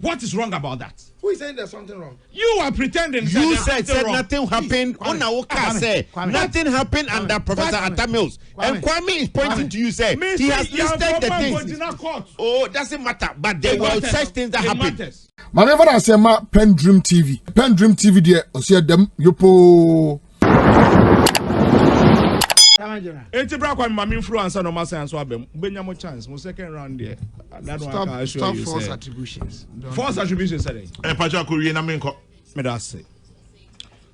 What is wrong about that? Who is saying there's something wrong? You are pretending. You said nothing happened. Nothing happened under Professor Atamils. And Kwame is pointing to you, say he has listed the things. Oh, doesn't matter. But there were such things that happened. Whenever I say my PENDREAM TV, PENDREAM TV, there, I see them. You po. Enti bra kwa mama influencer no masa so abem benya mo chance mo second round there. That one I assure you. Stop false attributions. False attributions say. Pacha ko wie na me nko. Me da say.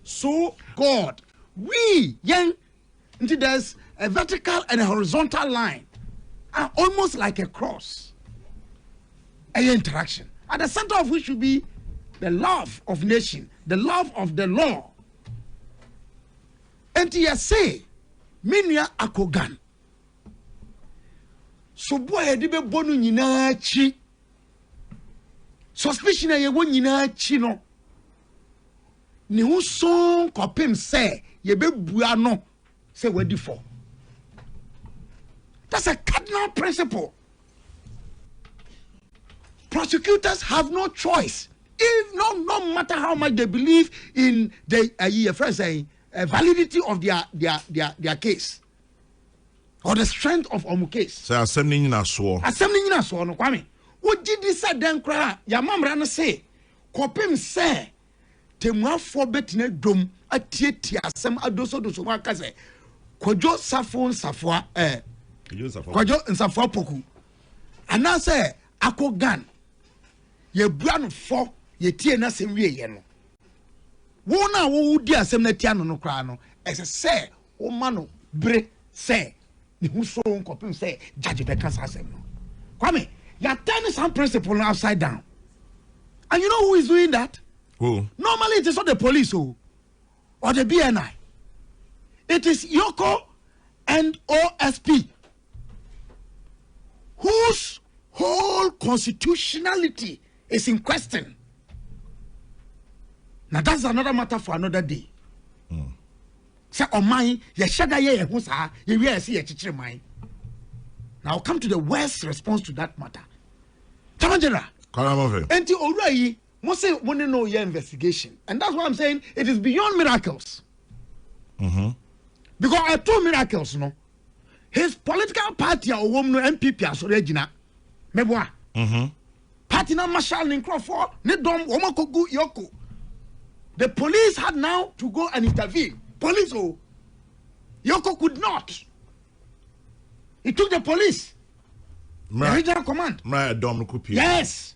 So God, we young, there's a vertical and a horizontal line, almost like a cross. An interaction at the center of which should be the love of nation, the love of the law. And you say. Minya akogan. So boy edibe bonu nyina chi. Suspicion ye wo nyina chi no. Ni hu son kopem say ye be bua no say wadi for. That's a cardinal principle. Prosecutors have no choice. If no matter how much they believe in the validity of their case or the strength of our case. So assembly in a swore. Assembly in a swore, no Kwame. What did this then cry? Your mom ran a say, Kopim say, Temwa for betting drum a tietia, some adoso do Wakaze, Kojo Safon Safwa, Kojo and Safwa Poku. And I say, Ako gun, ye brand for ye tia nasim yeno. Wona wo di asem na tia no kra no ese say o ma no bre say ni hu so nkopim say judge be kasa asem no Kwame you are turning some principle upside down, and you know who is doing that? Who? Normally it is not the police or the BNI. It is Yoko and OSP whose whole constitutionality is in question. Now that's another matter for another day. Say on mine, ye shada ye husa, ye we see ye chichire mine. Now I'll come to the worst response to that matter. Tamanjera. Enti already, most say want to know your investigation, and that's why I'm saying it is beyond miracles. Because I told miracles, no. His political party or woman MPP as original. Meboa. Party na Marshal Nincroft, ne dom womakogu yoko. The police had now to go and intervene. Police, oh, Yoko could not. It took the police, the regional command. Yes.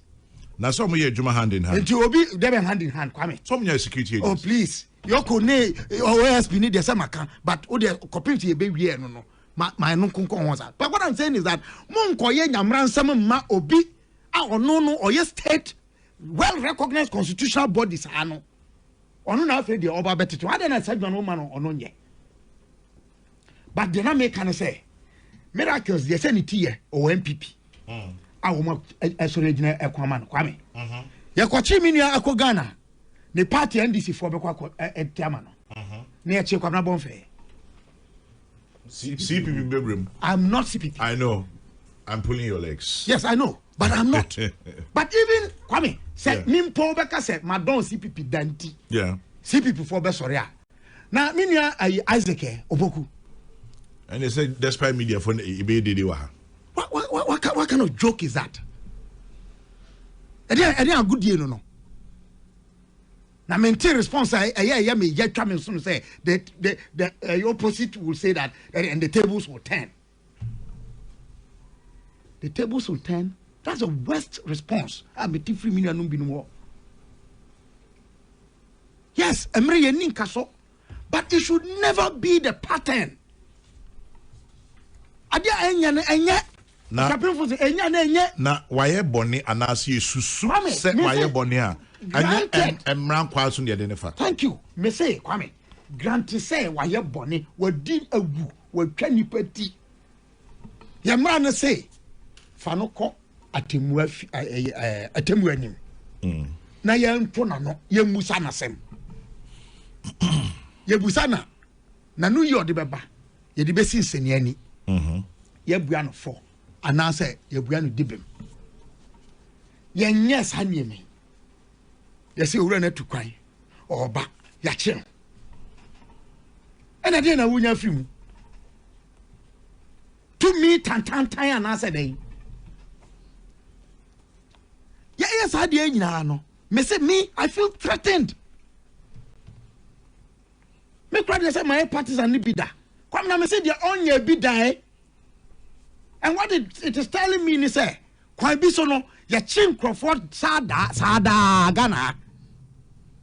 Now some way Juma hand in hand. And you will be there hand in hand, Kwame. Some security agents. Oh please, Yoko ne OSP need the same account, but oh the community baby here no. My no kunko onza. But what I'm saying is that monko ye nyamran some ma obi or no or yes state well recognized constitutional bodies ano. Onu na afre de oba beteto ade na sagban o ma no ono nye, but the na make can say miracles they say ni tie o MPP awo ma esore gina ekwama no Kwame ye kwachi minia akọ Ghana ne party NDC for be kwa etiama no na ye che kwamna bonfe CPP bedroom. I'm not CPP. I know. I'm pulling your legs. Yes, I know, but I'm not. But even Kwame said, "Nimpo beka said, Madon CPP danti." Yeah. CPP for be sorry. Now, minia Isaac Oboku. And they said, despite media for the what kind of joke is that? And a good deal, no. Now, maintain response. I me yet coming soon say that the opposite will say that, and the tables will turn. The tables will turn. That's the worst response. I'm a free million been war. Yes, but it should never be the pattern. Na waye boni anasi susu se waye boni a anya emran kwaso ne de ne fa. Thank you. Me say Kwame, grant say waye boni wadi awu watwa nipa ti. Ye mra na say fa no ko atemu anim. Na ye nto na no ye musa na sem. Ye busa na no ye de beba. Ye de besi nseni ani. Ye bua no 4 ana say ye bua no dibem. Ye nyes ha nieme Yes, you run to cry or back your chair. And I didn't win a few. To me, Tantan and answer day. Yes, I did. Me, I feel threatened. Me cry say my parties and bida. Come now, me say they on your bida. And what it is telling me is say, quite be so no, ya chin Crawford sada Ghana.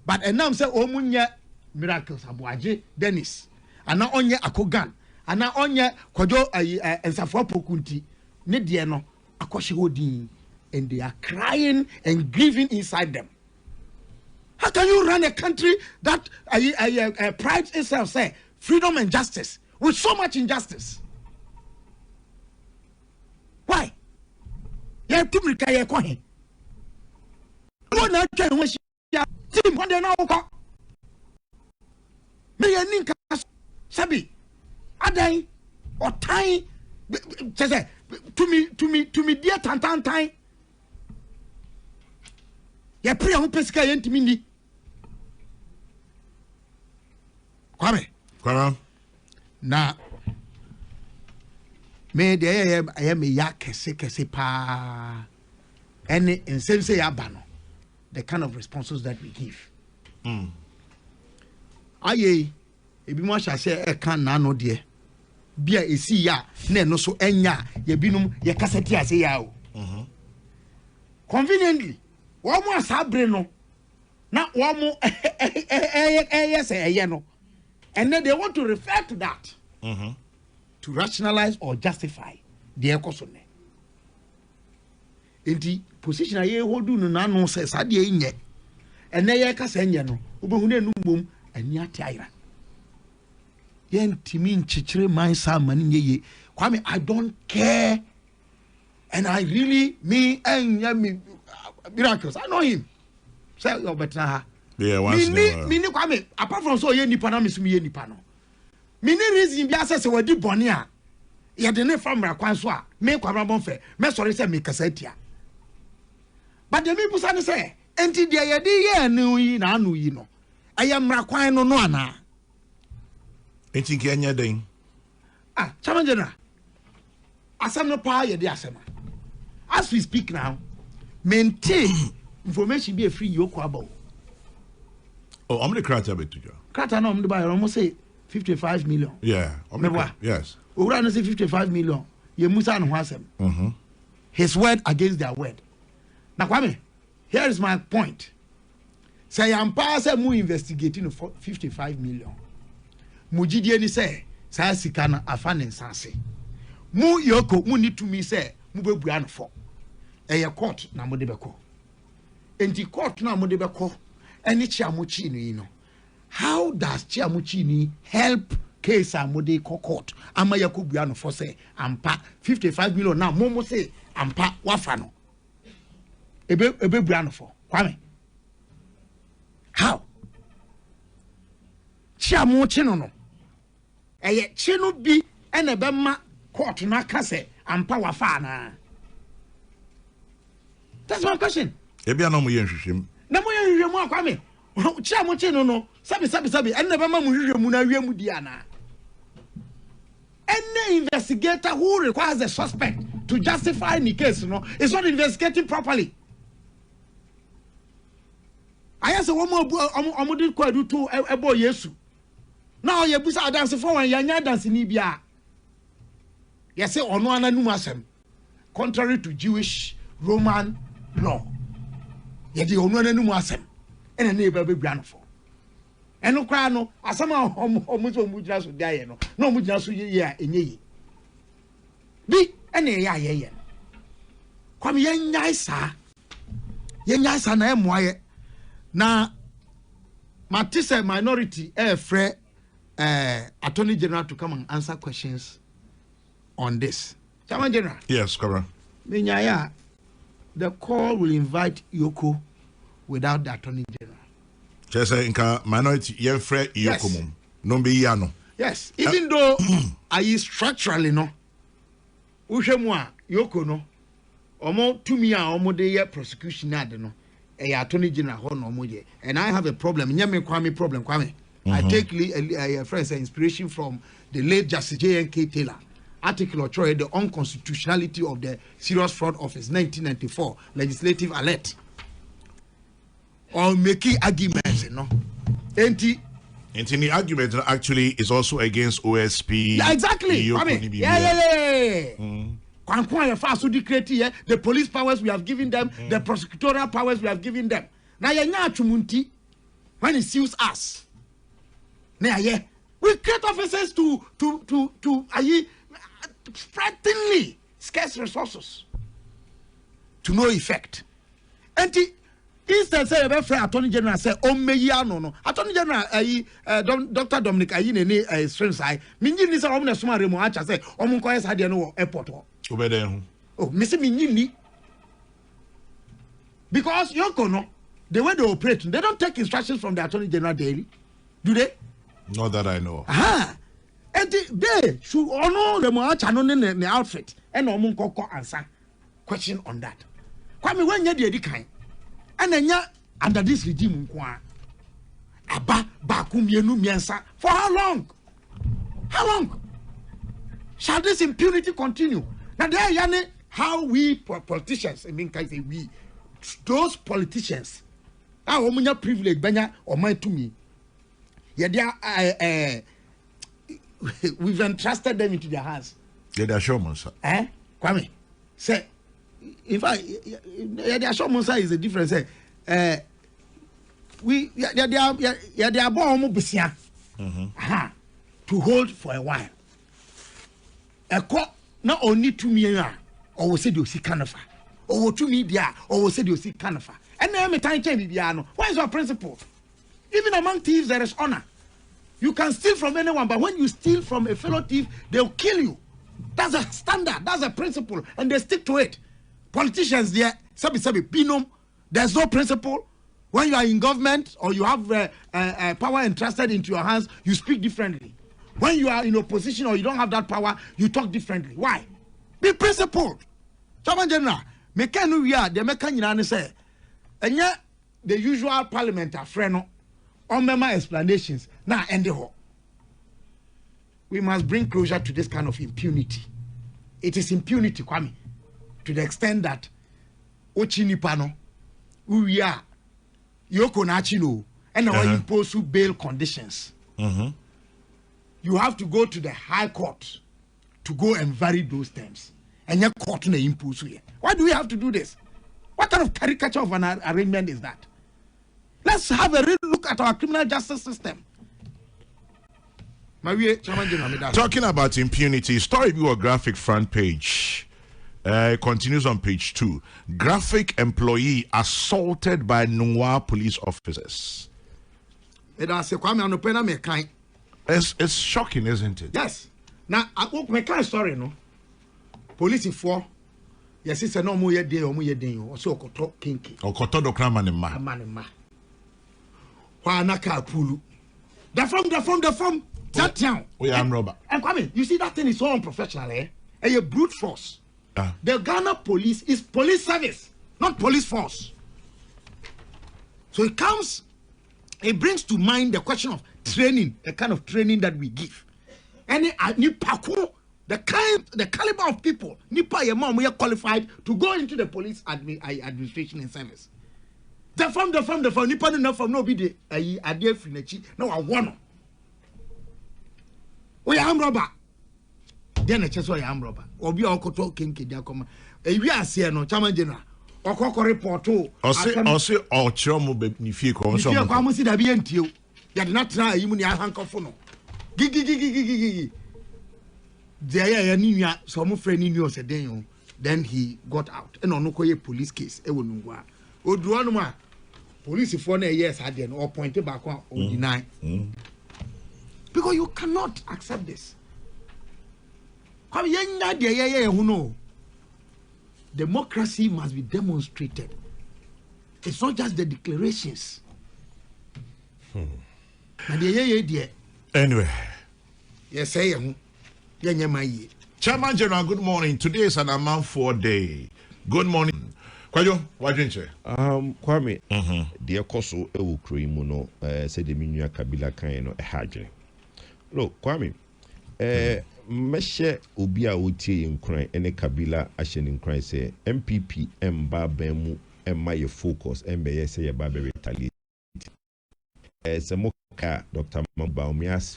But and now say omunya miracles Aboagye Dennis. And now onye akogan. And now onye kwajo ensafo pokunti. Ne die no akoshe hodin. And they are crying and grieving inside them. How can you run a country that prides itself, say, freedom and justice, with so much injustice? Why? You have to make a coin. You not trying to team one day now. Me and Ninka Sabi, Adai or Time, to me, dear Tantan. Ya pray on pesca intimini. Kwame. Na me de I am a ya kese pa. Any insense yabano. The kind of responses that we give. Aye, ebi mo sha say e kan na no de. Bia esi ya na no so enya ye binum ye kaseti ase ya o. Conveniently Womo asabre no na womo no, and then they want to refer to that to rationalize or justify the ekosone. Enti position aye hold no na no say sade enye ene ye kasa enye no obehu na enumom ani atiira ye ntimi nchichire man sa mani nyeye. Kwame, I don't care, and I really me miracles. I know him. Say your better. Yeah, once me Kwame, apart from so ye nipa na misumi ye nipa no. Me ni reason bi ase se wadi bone a. Ye de ne famra kwan so a. Me kwabra bon fe. Me sorry say me kasa tia. But the me busa ne say, enti de ye de ye anu yi na anu yi no. Aye mra kwan no no ana. Enti nke anya den. Chairman General. Asem no pa ye de asema. As we speak now, maintain information be a free yoko about. Oh, I'm the crata bit to you. Crata no, I'm the buyer almost say 55 million. Yeah, yes. Ura say 55 million. Ye Musa and Wasem. His word against their word. Now, Kwame, here is my point. Say, I'm passing mu investigating 55 million. Mujidi ni say, say sikana afane sanse. Mu yoko mu need to me say, mu be buano for. Eye court na mo de beko. Enti court na mo de beko. Eni chiamuchi ni no. How does chiamuchi ni help case amode court? Ama yakubuano for say ampa 55 million now momo say ampa wafano. Ebe buano for. Kwame. How? Chiamuchi no. Eye chino bi ene bema court na kase ampa wafana. That's my question. Ebia no mo yenhwehwem. Na mo yenhwehwem Kwame. Chiamuchi no. Sabi. And never ma mo hwehwem na wiam di ana. Any investigator who requires a suspect to justify the case, is not investigating properly. I ask a woman, Omudi Kwadu to Ebo Yesu. Now you busa dance for one yanya dance in Ibia. You say ono ananumasem, contrary to Jewish Roman law. Yet the ono ananumasem, and a neighbor be grand for. And no cry no, as some almost mujas would die no mujas in ye. Be any ya. Come yen yasa. Yen yasa na emwaye. Na Matisse minority free Attorney General to come and answer questions on this. Chairman General. Yes, correct. Minyaya, the call will invite Yoko without the Attorney General. Say minority yen free Yoko mum. No be yano. Yes, even though I structurally no. Ushemwa Yoko no. Omo 2 year omo de year prosecution ad no. Attorney General Honomoye, and I have a problem. Nyame problem. I take a friend's inspiration from the late Justice J.N.K. Taylor article or the unconstitutionality of the Serious Fraud Office 1994 legislative alert. Or making arguments, the argument actually is also against OSP. Yeah, exactly. The police powers we have given them, the prosecutorial powers we have given them. Now when it suits us. Now we create officers to threateningly scarce resources to no effect. And instead say Attorney General say no. Attorney General Dr. Dominic Ayine strength I minyi ni say omna suma remo acha say omunko yes hade no airport ho. Obede Oh, Mr. Minyi. Because Yoko the way they operate, they don't take instructions from the Attorney General daily. Do they? Not that I know. And they should honor the Moacha in the outfit and Omunkoko answer question on that. Kwame when you the kind. And then under this regime Aba Bakum Yenu Miensa for how long? How long? Shall this impunity continue? Now there Yane how we politicians, I mean say we those politicians are omunya privilege banya or my to me. Yeah, we've entrusted them into their hands. Yeah, they are sure, sir. Kwame, say, in fact, they are sure, sir, is a difference. They are born to hold for a while. A court not only to me, or we said you see canafa, or to me, or we said you see canafa. And then I'm time change the What is your principle? Even among thieves, there is honor. You can steal from anyone, but when you steal from a fellow thief, they'll kill you. That's a standard. That's a principle, and they stick to it. Politicians, there, sabi binum. There's no principle. When you are in government or you have power entrusted into your hands, you speak differently. When you are in opposition or you don't have that power, you talk differently. Why? Be principled. Chairman General, mekanu we the mekan say, and yet the usual parliament are friend. On my explanations now end the whole. We must bring closure to this kind of impunity. It is impunity, Kwame, to the extent that Ochinipano, who we are, Yoko Nachino, and our impose bail conditions. You have to go to the High Court to go and vary those terms. And your court may impose here. Why do we have to do this? What kind of caricature of an arrangement is that? Let's have a real look at our criminal justice system. Talking about impunity, story view or graphic front page. Continues on page 2. Graphic employee assaulted by Noir police officers. It's shocking, isn't it? Yes. Now, I will make a story, no? Police for yes, it's a no more day or more day or so kinky. Or Kotodo Kramanima. Pulu. The form. That town. We are robber. And Kwame, you see that thing is so unprofessional, eh? A brute force. The Ghana police is police service, not police force. So it brings to mind the question of training, the kind of training that we give. And the caliber of people, we are qualified to go into the police administration and service. The form, Nipa no from no be the idea free no I want. We are robber. Then a chess am robber. Or be all talking Kidia come. We are seeing no Chairman General. Or Coco report or say or Chomo Benifico. So you come see the BNT. You did not try you in your handkerphone. Gigi. There are Nina, some friend in yours a day. Then he got out. And on no police case. Ewunwa. Oduanuma. Police for years had an or pointed back or deny. Because you cannot accept this. Democracy must be demonstrated. It's not just the declarations. Anyway. Yes, I Chairman General, good morning. Today is an Amanfour day. Good morning. Kwajo, what didn't you? Kwame, dear Koso, ewu Krimuno, said the Minya Kabila kind of a hadge. Look, Kwame, Meshe Ubia Uti in crime, and a Kabila Ashen in crime say MPP and Babemu and my focus and be say a Babe retaliate. Samoka, Dr. Mambaumias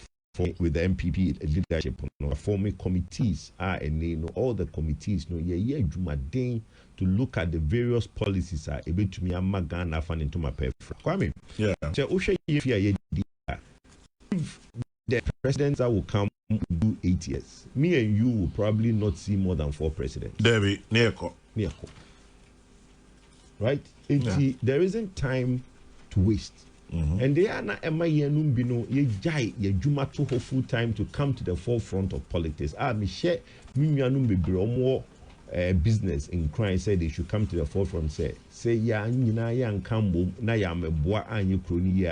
with the MPP leadership, forming committees and all the committees, Jumadin to look at the various policies are able to me and Magana fan into my paper. Kwame, yeah. So if the presidents that will come do 8 years, me and you will probably not see more than 4 presidents. Debbie, Nieko. Right? There isn't time to waste. And they are not ye jai ye juma to full time to come to the forefront of politics. Me share more business in crime said they should come to the forefront. Say ya and Cambo na ya me boa and you crony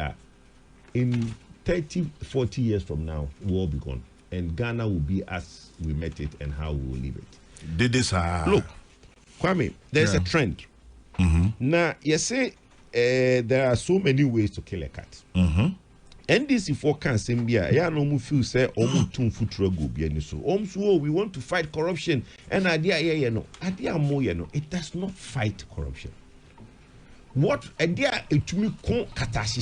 in 30-40 years from now, war be gone. And Ghana will be as we met it and how we will leave it. Did this look, Kwame, there's a trend. Now you say there are so many ways to kill a cat. NDC forecast Zambia, ya no mu feel say omu tun futura go bi ani so. We want to fight corruption and idea it does not fight corruption. What idea etumi kon katahye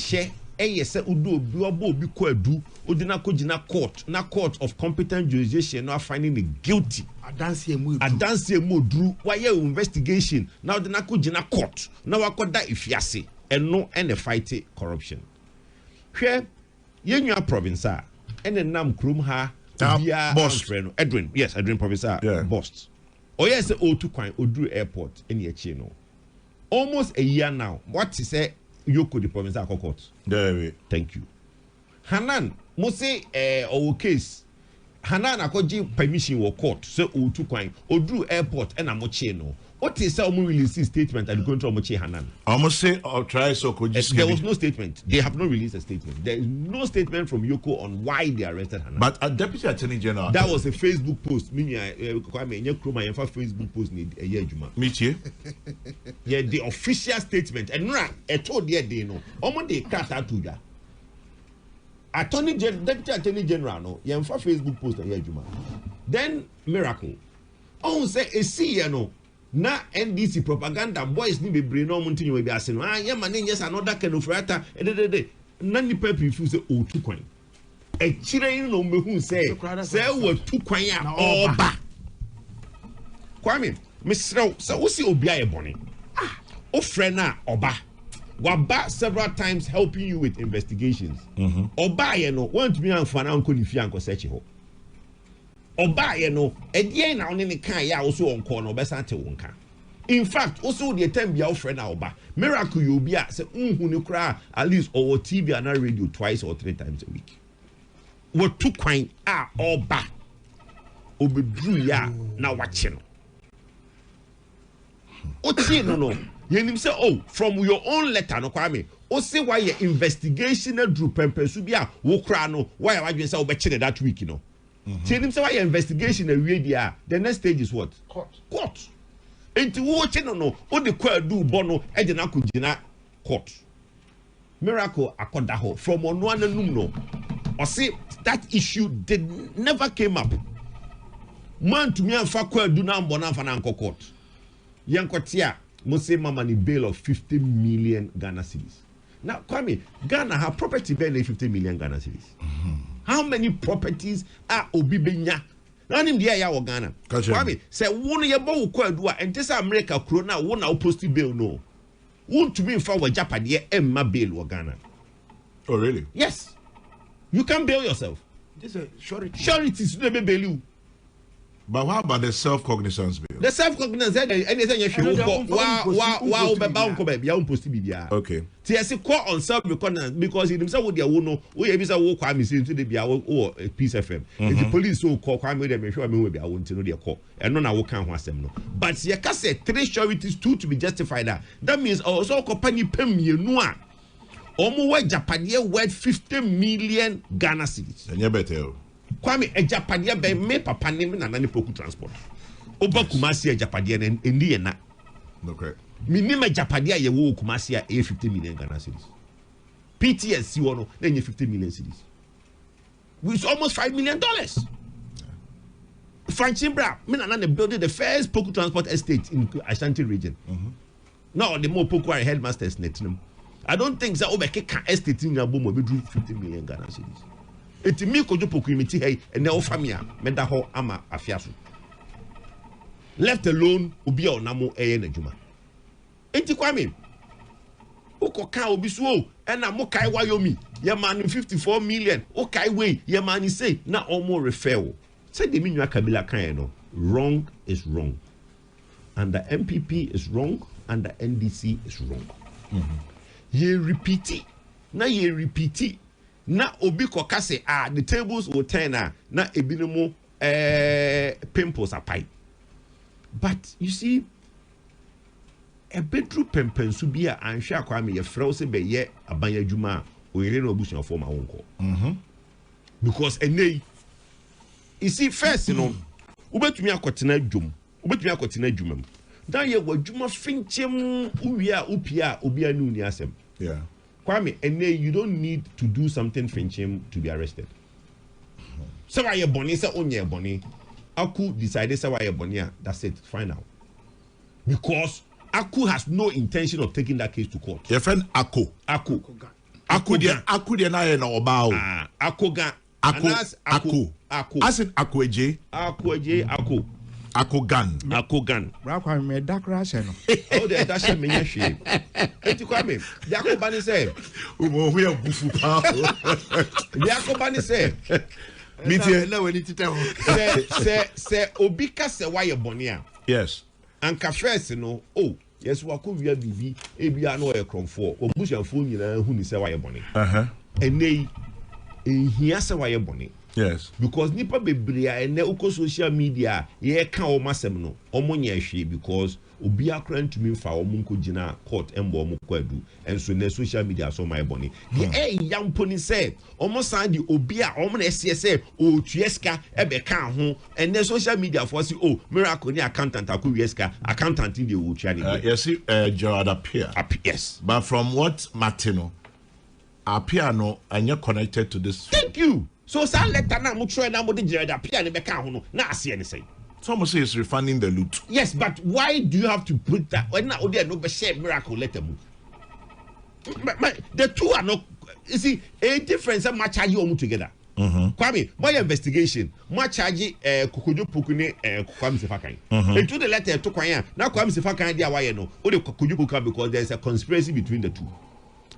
say udo obi obo obi ko adu odina ko gina court na court of competent jurisdiction now finding it guilty. Adanse mu dru why investigation now odina ko gina court now wakoda ifiase eno and fight corruption. Hwe yenua province and nam krum ha boss Edwin, yes, Edwin province boss. Oh yes, O2 kwan Odru airport in ye no. Almost a year now. What is say Yoko the province court? Thank you. Hanan mose our case Hanan akoji permission wa court say O2 kwan Odru airport and amoche no. What is our release statement and going to Mochi Hanan? Almost say or try so could there was no statement. They have not released a statement. There is no statement from Yoko on why they arrested Hanan. But a deputy attorney general. That was a Facebook post. Meaning Facebook post need a year juma. Meet you. Yeah, the official statement. And I told you they know. Omo they cut out to ya. Deputy attorney general no. Yeah, Facebook post a year juma. Then miracle. Oh say a see no. Na NDC propaganda boys ni bebre no monti we be ase no ya mane yes another kind of rata na ni papi fu se O2 kwan e kire no mehu se we 2 kwan a oba Kwame misrew se wo si obi aye bone o friend na oba waba several times helping you with investigations oba ye no want me amfa na anko ni fi anko search ho oba ye no edie na one ne kan ya also onko no obesa te wonka. In fact also the time bia friend na oba miracle you be say unhu ne kra at least or TV and radio twice or 3 times a week. What 2 kwan oba obedru ya na wache no oti no yenim say oh from your own letter no Kwame o say why your investigation na drew pempesu bia wo kra no why wadwen say obechire that week no. Tell him say why investigation a way there. The next stage is what? Court. Enti wo che no o de kwa do bono e de na kugina court. Miracle akoda ho from ono ananum no. O say that issue never came up. Man to me anfa kwa do na mbona anfa na court. Yankotia mo say mama ni bail of 50 million Ghana cedis. Now Kwame, Ghana have property bail 50 million Ghana cedis. How many properties are Obibenya? None in the area of Ghana. Kwame, say one year bo kwadua and this America krona one na post bail no. Want to be for Japan ye emma bail or Ghana. Oh really? Yes. You can bail yourself. This is surety. Surety is never bail you. But how about the self-cognizance bill? The self-cognizance anything you should okay. See, I say call on self-cognizance because he himself would no we have a walk crime to the Peace FM. If the police so call crime with them, sure me be I want to know their call. And no can was them no. But you can say 3 sureties 2 to be justified that means also company pay me no. Omo Japan worth 50 million Ghana cedis. And you better. Kwame ejapadia be me papa ne na nane poku transport oba kumasi ejapadia na endi na Okay. Minimum Japadia ye wo Kumasi a 50 million Ghana cedis. PTSC one then 50 million cedis. With almost $5 million. Franchimbra, me building the first Poku transport estate in Ashanti region. Now the more Poku are headmasters net. I don't think that Obeke estate in Yabumo will do 50 million Ghana cedis. It's me kojo Poku imiti hey and now famia medaho ama afiasu. Left alone ubi o namo eye na juma. Enti kwame ukoka obi so and na mo kai wayomi ye man 54 million o kai we ye man say na omo refer. Say the minua kabila kan no wrong is wrong. And the MPP is wrong and the NDC is wrong. Ye repeat it. Na obi koka say the tables will turn na ebinomo pimples apart. But you see, a bedroom pempensu be a ansha kwame ye frose be ye abanya juma o yere no busu for my uncle. Because you see first ubetumi akotena dwum dan ye wadwuma finchem uwia upia obi anu ni asem. Yeah. Kwame you don't need to do something finchem to be arrested. So why you boni say onye boni Aku decided say why bonia. That's it. Find out. Because Aku has no intention of taking that case to court. Your friend Aku de na ye na obao. Aku. As in Akueje. Akugan. Rakwa me dakra she no. Oh, the dasha me yashi. Eti kwame. Yakobani say. Umo we abufu pa. Yakobani say. Media na we need to tell. Say obika say why bonia. Yes. Anka first no. Oh, yes wako via bibi ebia no e kronfo. Obusuafo nyina hu ni say why boni. Enei ehia say why boni. Yes. Because nipa bebrea ene uko social media ye ka o masem no omonye hwe because obi akran to me fa omunko gina court embo omko adu enso na social media so my boni the yamponi say omosan di obi a omo na ese say o tueska ebe ka ho ene social media for say oh miracle ni accountant akowieska accountant in the o tua ni yes Gerard appear. Yes, but from what Martino appear no anya connected to this. Thank you. So sa letter na mo try na mo de Gerard appear ni be ka ho no na ase ni say. Some say it's refunding the loot. Yes, but why do you have to put that? When now they no be share miracle letter move. The two are not. You see, a difference. Much charge you together. Kwame, my investigation. Much charge Kukujo Pukune Kwame Sefakan. And to the letter to Kwaya. Now Kwame Sefakan dia why no. Only Kukujo Puka because there is a conspiracy between the two.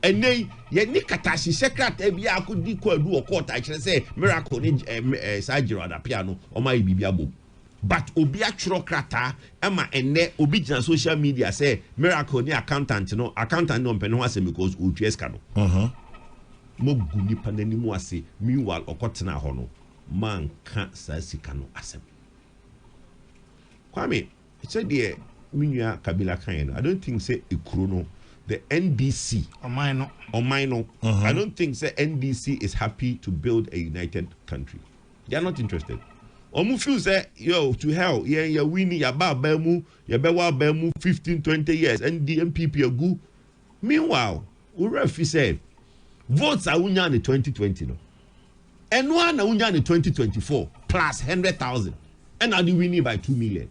And they ye ni katashi secret ebia could do a court. I should say miracle ni Sajiro at piano or my bibiabo. But obi actual krata ama ene obi jina social media say miracle ni accountant no mpeno ase because utueska no mo guni panani mu ase meanwhile okotena ho no man ka sa sika no asem Kwame said the minua kabila kan no I don't think say ekuro no the NDC on mine no I don't think say NDC is happy to build a united country. They are not interested. Omu feel say yo to hell yeah winning ya ba mu ya be wa ba mu 15-20 years and the MPP agu. Meanwhile Urafi said votes are unya in 2020 no and one na unya in 2024 plus 100,000 and now the winning by 2 million.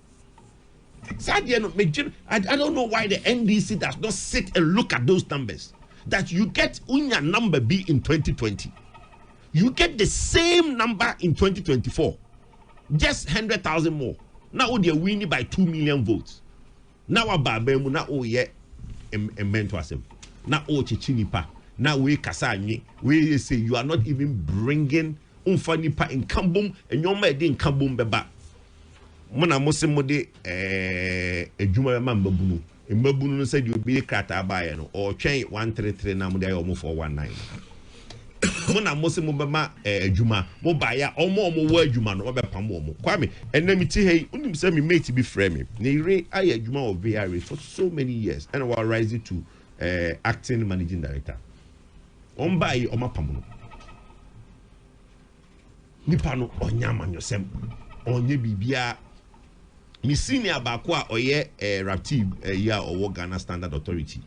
I don't know why the NDC does not sit and look at those numbers that you get unya number B in 2020 you get the same number in 2024 just 100,000 more. Now they are winning by 2 million votes. Now ababemu na o ye emento asem. Na o chichinipa. Now we kasanye. We say you are not even bringing unfanipa in kambum and your made in kambum beba. Mona mosemode ejuma mambabunu. Mbabunu said you be krata buyer no or chain 133 na mo dey almost 419. Mona mose mo bema adwuma mo ba ya omo wo adwuma no be pam mo Kwame enna mi ti hey unim say me mate be frame me na ire aye adwuma of VRA for so many years and we rise to acting managing director on ba yi o mapam no nipa no onya manyosem onye bibia me senior bakwa oye Raptib ya or Ghana Standard Authority.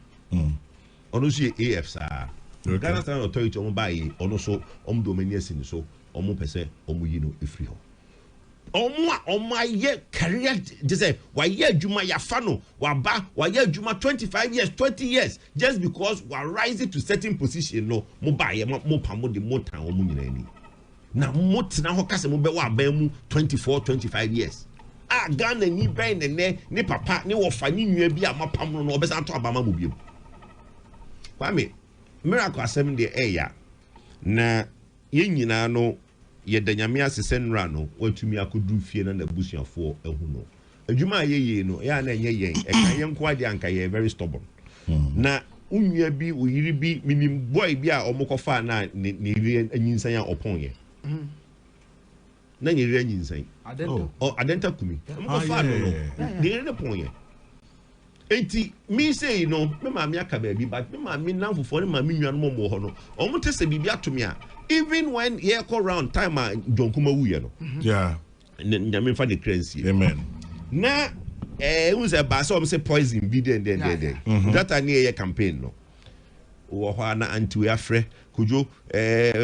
Ono so AF sa. Ghana Standard Authority omo baye ono so omo dominions ni so omo pese omo yi no efri ho. Omo aye career just say why ye adwuma ya fa no waba why ye adwuma 25 years 20 years just because we are rising to certain position no mo baye mo pamo de mo tan omo nyina ni. Na mo tena ho kase mo be wa ba mu 24 25 years. Ghana ni ben ne papa ne wofa ni nua bi amapam no obesa to abama mo biem. Kwame miracle asem de eya na ye nyina no ye danyame asese nra no watumi akodu fie na busuafo ehu no adwuma ye no ya na enye yen e kan ye nko ade anka ye very stubborn na unua bi oyiri bi minim boy bi a omokofa na ne ire anyinsan a opon ye na nye ire anyinsan adenta kumi omokofa no ne ire pon ye enti me say no me ma me aka ba bi but me ma me nanfofo ne ma me nua no mo ho no omo te se bibia to me a even when ye call round time John Kuma wuye no yeah nyame fa the crazy amen na who say ba so say poison bi den that an ye campaign no wo ho na anti we afre kojo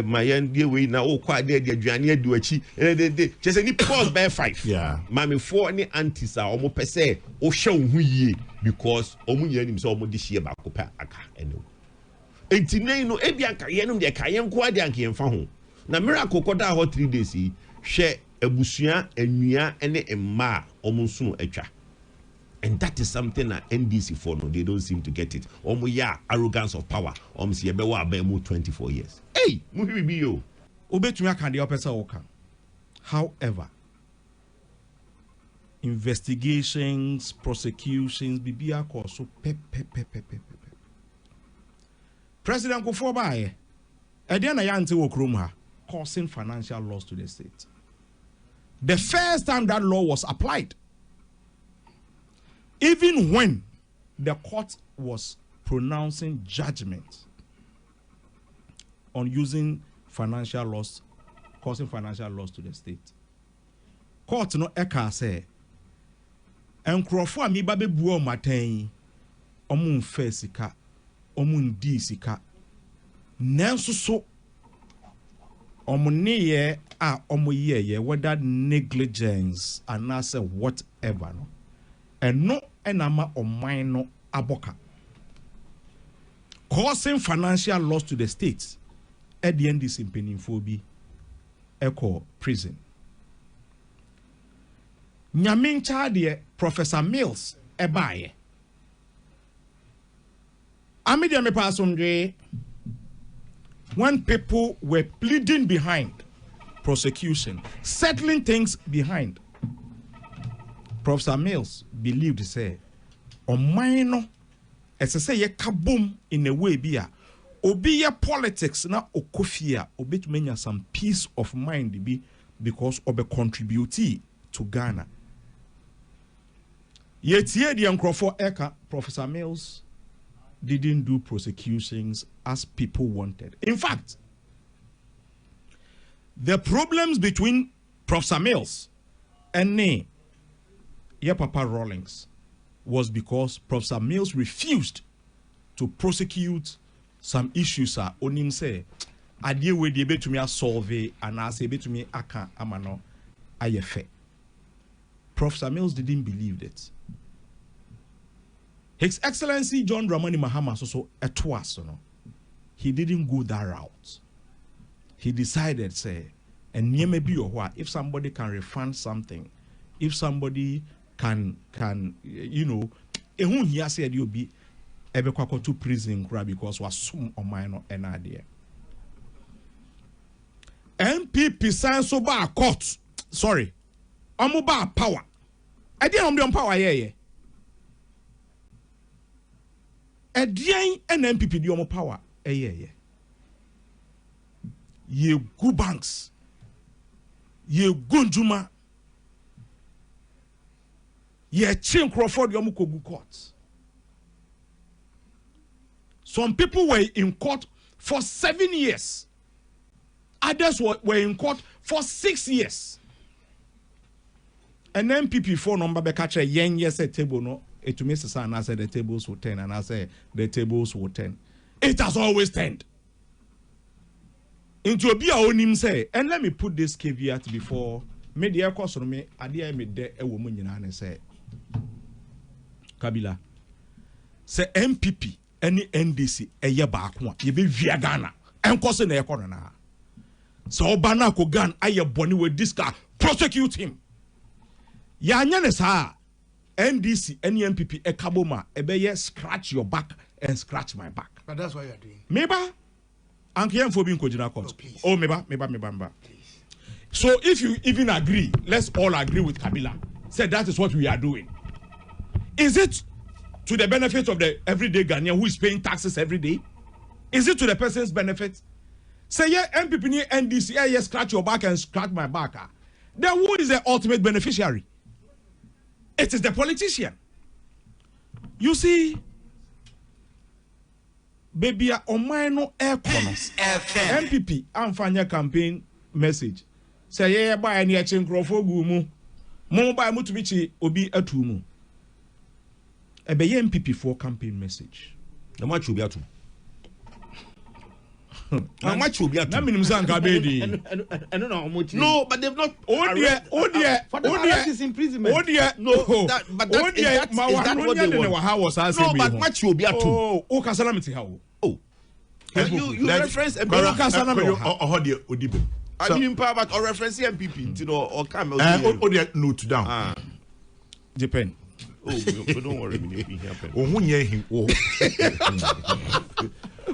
mayen die we na wo kwa de aduane adu achi de chese ni pause by 5 yeah mame 4 ni antis a omo pese o hwe hu yie because omo nya nim so omo de hie ba ko pa aka eno enti nei no ebi anka ye no de ka ye nko ade anka ye mfa ho na miracle koda ho 3 days yi hwe abusua anua ene emma omunso atwa. And that is something that NDC for no, they don't seem to get it. Ya arrogance of power. Si ebewa abemu 24 years. Hey, muhibi biyo. Obetumi akande opesa oka. However, investigations, prosecutions, bibia ko so pe. President Kufuor bae. Ediana yante wo krom ha, causing financial loss to the state. The first time that law was applied, even when the court was pronouncing judgment on using financial loss, causing financial loss to the state, court no eka say, enkrofo ami ba be buo maten, omun fe sika, omun di sika, nanso so omuniye a omuye whether negligence and say whatever no. And no enama or mine no aboka, causing financial loss to the states. At the end, this impending phobia, echo prison. Nyamin chadie Professor Mills ebaye. Amidia me pasondre. When people were pleading behind prosecution, settling things behind, Professor Mills believed say, "Omaino, as I say, ye kaboom in a way bia, obi ye politics na okofia, obi to menya some peace of mind be because of a contributee to Ghana." Yet here the Nkrofo Eka, Professor Mills didn't do prosecutions as people wanted. In fact, the problems between Professor Mills and Papa Rawlings was because Professor Mills refused to prosecute some issues on him say adie we dey betumi solve and as e betumi aka amano ayefe. Professor Mills didn't believe it. His Excellency John Dramani Mahama so etwas no. He didn't go that route. He decided say and maybe if somebody can refund something, if somebody can ehun here said you be ebekwa to prison because was sum on minor and idea. MPP sign so ba court. Sorry. Omo ba power. Idea on power yeah. Edian and MPP di omo power yeah. Ye good banks. Ye gunjuma. Ye chin Crawford yomukogu court. Some people were in court for 7 years. Others were in court for 6 years. And then PP4 number be catch a yen yes a table no. It to Mr. San, I said the tables will 10, and I say the tables will 10. It has always 10. Into a beer on him say, and let me put this caveat before media cost on me, I dear me de a woman and say Kabila say MPP any NDC a year back one, you be via Ghana and causing a corner. So Banako Gan, I bonny with this guy, prosecute him. Yanyanes ha NDC, any MPP, a kaboma, a beye scratch your back and scratch my back. But that's what you're doing. Meba, Ankian for being Kojina court. Oh, meba. So if you even agree, let's all agree with Kabila. Say that is what we are doing. Is it to the benefit of the everyday Ghanaian who is paying taxes every day? Is it to the person's benefit? Say, yeah, MPP, NDC, yeah, scratch your back and scratch my back. Then who is the ultimate beneficiary? It is the politician. You see, baby, on my no air corners. MPP, I'm finding campaign message. Say, yeah, buy any action for gumu. Mo buy mutubichi obi atumu. A be MPP for campaign message. The much will be atu. How much will be atu? I don't know how much. No, but they've not. For the arrest imprisonment. No, but is that what they want? No, but much will be atu. Oh, Casalamity how? Oh, you reference MPP. I mean, but or reference MPP, you know, or come. Note down. Depend. Oh, don't worry, Oh, who near him? Oh,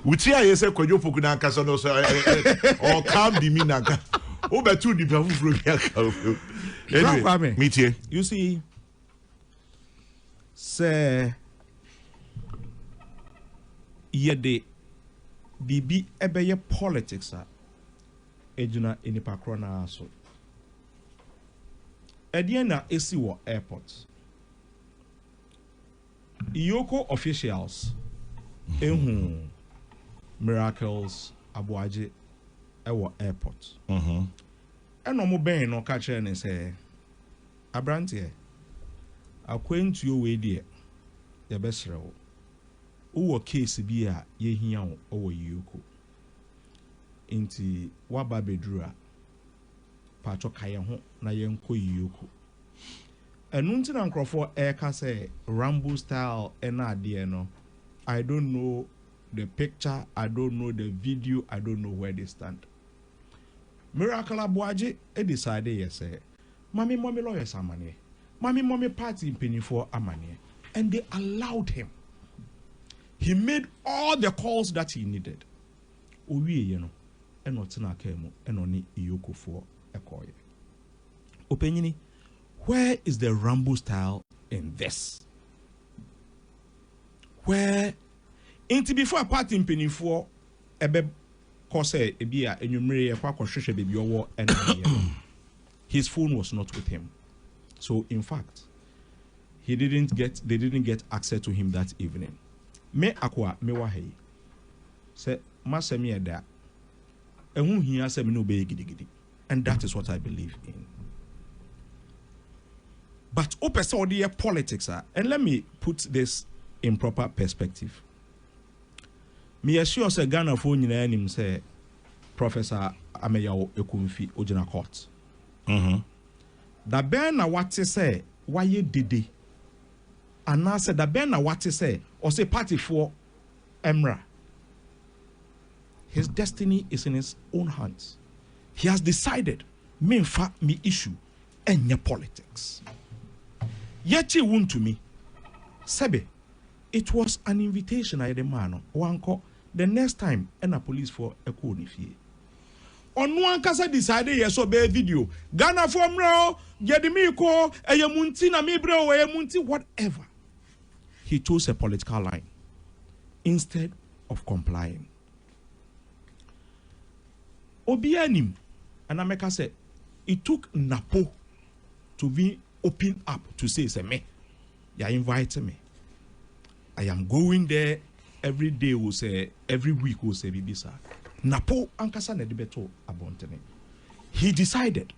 which I say, could you put on Casano or calm the Minaka? Oh, but two different from anyway, meet here. You see, say, ye de BB ebeye politics are ejuna inipakrona so. Ediana esi wo airport. Iyoko officials ehu Miracles Aboagye ewo airport. Eno mo ben no ka kire ne say abrante akwantuo we de ye besre wo. Wo case bi a ye hia wo owo Iyoko. Inti waba bedru a pacho kaye ho na ye nko Iyoko. Enunti na nkrofo eka say Rambo style ena ade no. I don't know the picture, I don't know the video, I don't know where they stand. Miracle Aboagye decided yes say mommy lawyers amane. Mommy party penny-for amane. And they allowed him. He made all the calls that he needed. Owie ye no eno tena kemu eno ni Iyoko for ekoye. Openyini, where is the Rambo style in this? Where into before a party in penny for ebe kose ebia enumere kwa kwahwehwe baby owo and his phone was not with him. So in fact, they didn't get access to him that evening. Me akwa me wa hey. Say masemi eda. Ehun hia se me no be gidigidi. And that is what I believe in. But opesa odi politics are, and let me put this in proper perspective. Me assure say Ghana for nyina anim say Professor Ameyawo Ekumfi Ojina Court. Da ben na wate say waye dede. Ana say da ben na wate say or say party for Emra. His destiny is in his own hands. He has decided me fa me issue enye politics. Yeti wun to me. Sebe, it was an invitation I demand. Wanko the next time and a police for a code if ye. On one casa decided yes obey video. Ghana from Ro, Yadimiko, a Yamuntina Mibro, a Yamunti, whatever. He chose a political line instead of complying. Obianim, and Ameka said, it took Napo to be open up to say, me, you invite me. I am going there every day, will say, every week, will say, Bibisa. Napo ankasa na debeto abontene. He decided,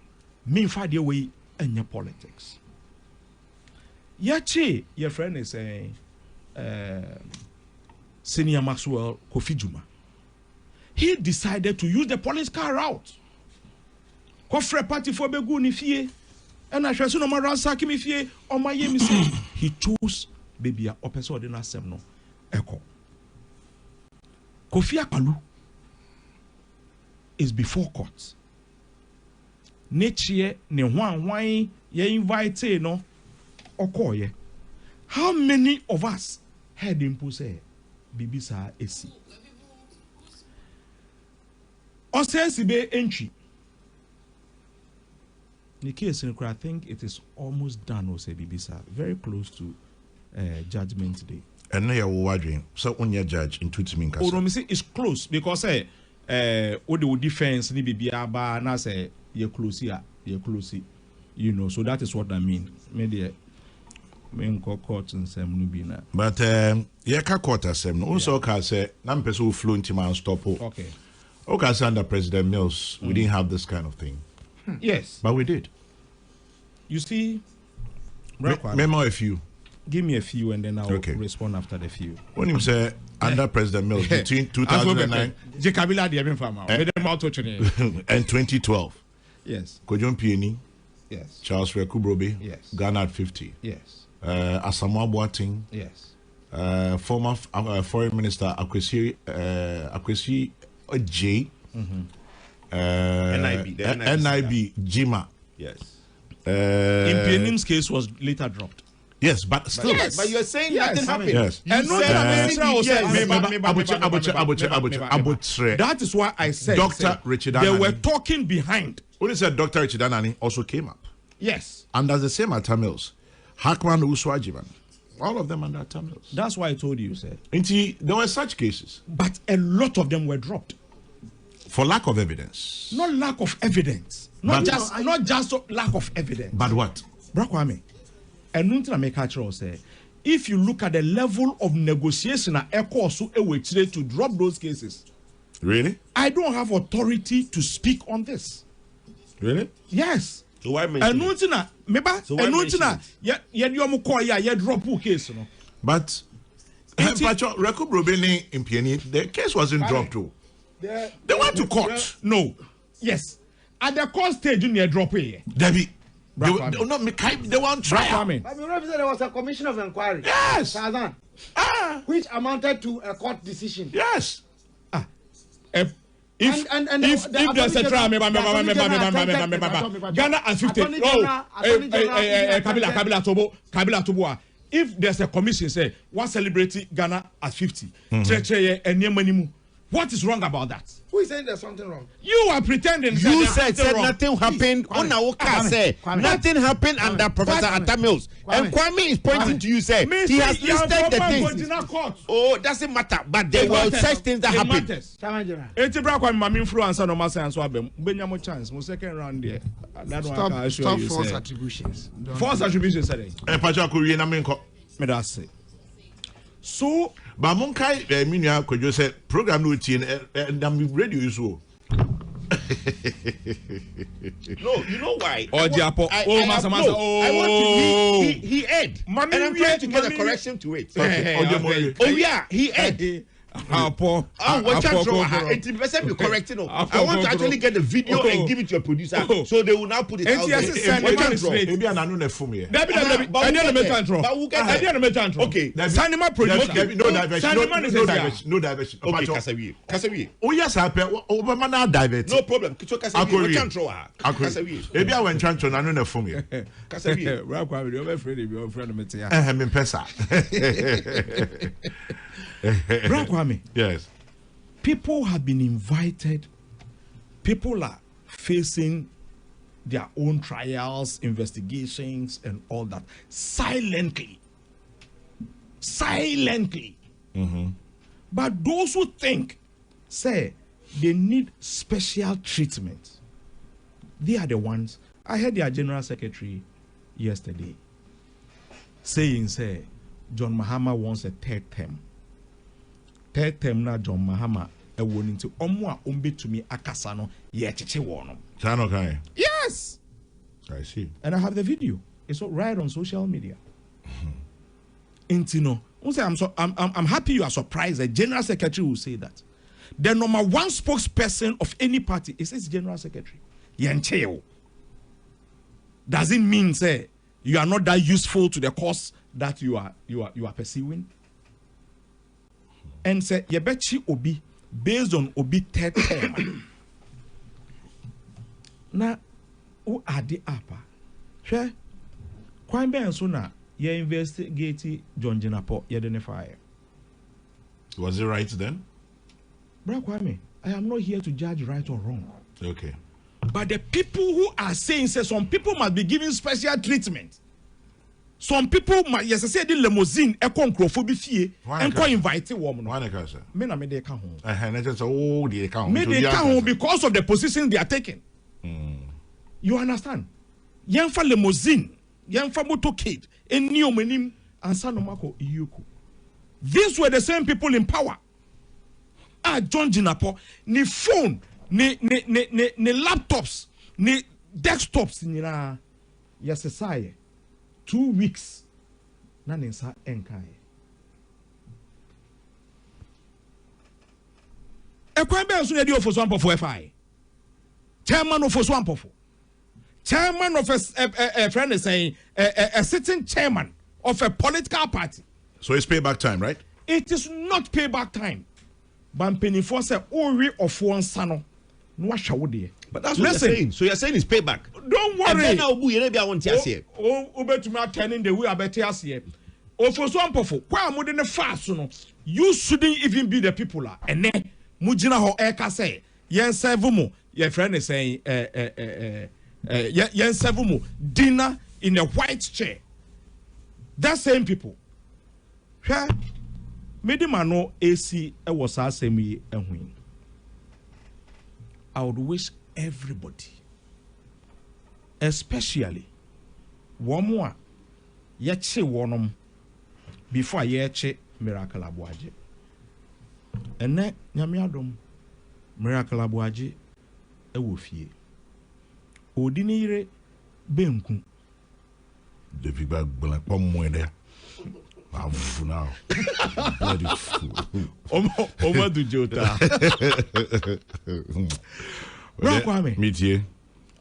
me find your way in your politics. Yachi, your friend is saying, Senior Maxwell Kofi Juma. He decided to use the police car route. Kofre party for Begu Nifie, and I shall soon ransack him if ye on my yemi say he chose baby a episode in a semno. Echo. Kofi Akpalu is before court. Nature ne why ye invite no okoye. How many of us heard him say Bibisa AC? Osesibe entry. The case in I think it is almost done, or say Bibisa, very close to judgment day. And now you're wondering, so when you judge in 2 minutes. Oh, no, me say it's close because the defense ni Bibiaba na say you're close here, you know. So that is what I mean. Maybe court and some nubina. But yeah, court as some also can say nam person who flew into man stop. Okay. Okay, so under President Mills, we didn't have this kind of thing. Yes, but we did. You see, memo a few. Give me a few and then I'll respond after the few. When you say under President Mills between 2009 and 2012. Yes. Kojon Pieni. Yes. Charles Rekubrobe. Yes. Ghana at 50. Yes. Asamoah Boateng. Yes. Former Foreign Minister Akwesi J. NIB Jima. Yes. In Pienim's case was later dropped. Yes, but still. Yes. But you're saying nothing happened. Yes. And that is why I said Dr. Richard they were talking behind. When he said Dr. Richard Anani also came up. Yes. And as the same at Tamils. Hakman Uswajiman. All of them under Tamils. That's why I told you, sir. There were such cases. But a lot of them were dropped. For lack of evidence. Not lack of evidence. Not just lack of evidence. But what? Brakwame. And nothing I make say, if you look at the level of negotiation at ECO to drop those cases. Really? I don't have authority to speak on this. Really? Yes. So why mention it? So why mention it? Drop case, no? But Reku Brobeni in Pieni, the case wasn't dropped too. They went to court. No. Yes. At the court stage, you drop it. Debbie. They want trial. But there was a commission of inquiry. Yes. Which amounted to a court decision. Yes. If there's a trial, Ghana and 50. Kabila Tobo. If there's a commission say one celebrity Ghana at 50, what is wrong about that? Who is saying there's something wrong? You are pretending. You said nothing happened. Nothing happened under Professor Atamils. And Kwame is pointing to you, say he has listed the things. Oh, doesn't matter. But there were such things that happened. Stop false attributions. False attributions. So, but Monkai, Minia, could you say program routine and I'm radio you so? No, you know why? Oh, Japo. I want to. He aired. And I'm trying to get a correction to it. Oh, yeah, he aired. What you be correcting? I want to actually get the video and give it to your producer, so they will now put it out there. Maybe I know for me. Okay. No diversion. Okay, Kasawi. Oh yes, I pay. Obama now divert. No problem. Kasawi. Maybe I went to know for me. Kasawi. Yes. People have been invited. People are facing their own trials, investigations, and all that silently. But those who think, say, they need special treatment, they are the ones. I heard their general secretary yesterday saying, say, John Mahama wants a third term. Third term na John Mahama won into Omwa Umbe to me Akasano Yechiche Wono. Yes. I see. And I have the video. It's right on social media. Intino. I'm happy you are surprised. The general secretary will say that. The number one spokesperson of any party is its general secretary. Yencheo. Doesn't mean say you are not that useful to the cause that you are pursuing. And say yebechi obi based on obi third term. Now, who are the upper? Sure. Quite ben so na ye investigate John Jenapo identify. Was it right then? Bra Kwame, I am not here to judge right or wrong. Okay. But the people who are saying say some people must be given special treatment. Some people might yes I say the limousine e kon krofo bi fie and ko invite woman. Why na sir? Me na me dey ka ho. Na just oh dey ka ho. Me dey ka ho because of the position they are taking. You understand? Yenfa limousine, yenfa motorcade, eni omenim ansa no mako iyoko. These were the same people in power. John Jinapo, ni phone, ni laptops, ni desktops ni na yasesaye. 2 weeks na nensa enkai. Ekwan be nso na di ofo ampofo FI. Chairman of Oso Ampofo. Chairman of a friend is saying a sitting chairman of a political party. So it's payback time, right? It is not payback time. But penifo say ori of one sano. No shawodi. But that's what you're saying. So you're saying it's payback. Don't worry. And then now we want to see. Ubetuma turning the way abeti here. Ofoso Ampofo. Kwa mo de ne fast no. You shouldn't even be the people la. Ene mujina ho eka say yen serve mo. Your friend is saying yen serve mo dinner in a white chair. That same people. Hwe Medimano AC was asemi ehwin. I would wish everybody, especially one more, yeche wonom before yeche miracle Aboagye. Ene nyame adom miracle Aboagye ewo fie. Odinire benku. Depuis que je pas moins there. I'm full now. Bloody fool. Oma du Jota. Kwame. Métier.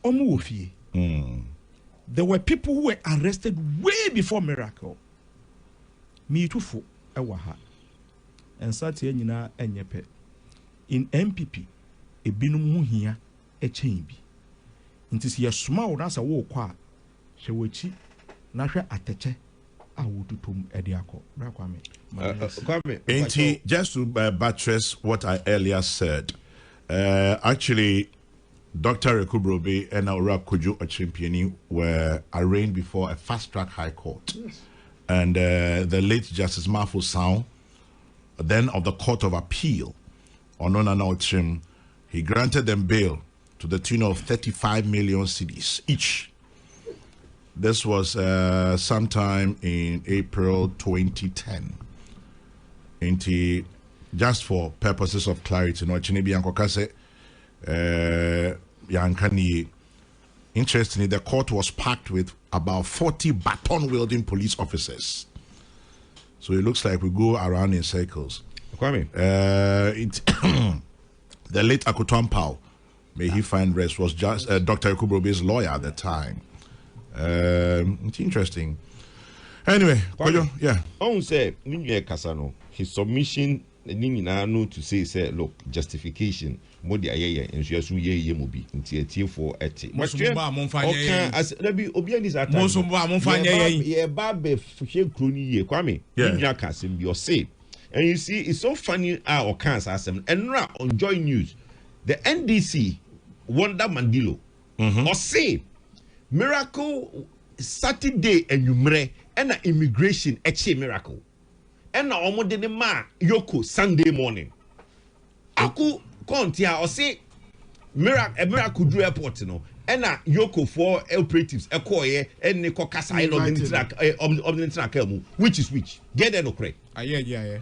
Omo wo fie. There were people who were arrested way before Miracle. Me too fo ewa ha. Ensate nyina enyepe. In MPP ebinum ho hia echen bi. Nti se yesoma wo na sa wo kwa hwe wachi na hwe ateche a wo tutum ediako. Bra Kwame. Just to buttress what I earlier said, actually Dr. Rekubrobe and Aura Kojo Achimpieni were arraigned before a fast-track high court. Yes. And the late Justice Mafo Sound, then of the Court of Appeal, Ononana Ochim, he granted them bail to the tune of 35 million cedis each. This was sometime in April 2010. Just for purposes of clarity, no Chinibi Ankokase, Yankani. Interestingly, the court was packed with about 40 baton-wielding police officers. So it looks like we go around in circles. Kwame. The late Akutuampao, may he find rest, was just Dr. Ekubrobe's lawyer at the time. It's interesting. Anyway, Kwame, yeah. I say, Kasano, his submission, to say, look, justification. Modi ayeye ensuasu ye mobi nti for eti okay as lebi obi ani zata monso ba mon fa ye ba be hwe kroni ye Kwame nwa kasem bi o say and you see it's so funny or cancer asem enra on Joy News the NDC Wonder Mandilo or say miracle Saturday enumere and immigration eche miracle and na omode ne ma yoko Sunday morning aku Kontia or say miracle do airport no and yoko for operatives ekoye and neko kasa which is which get there no correct yeah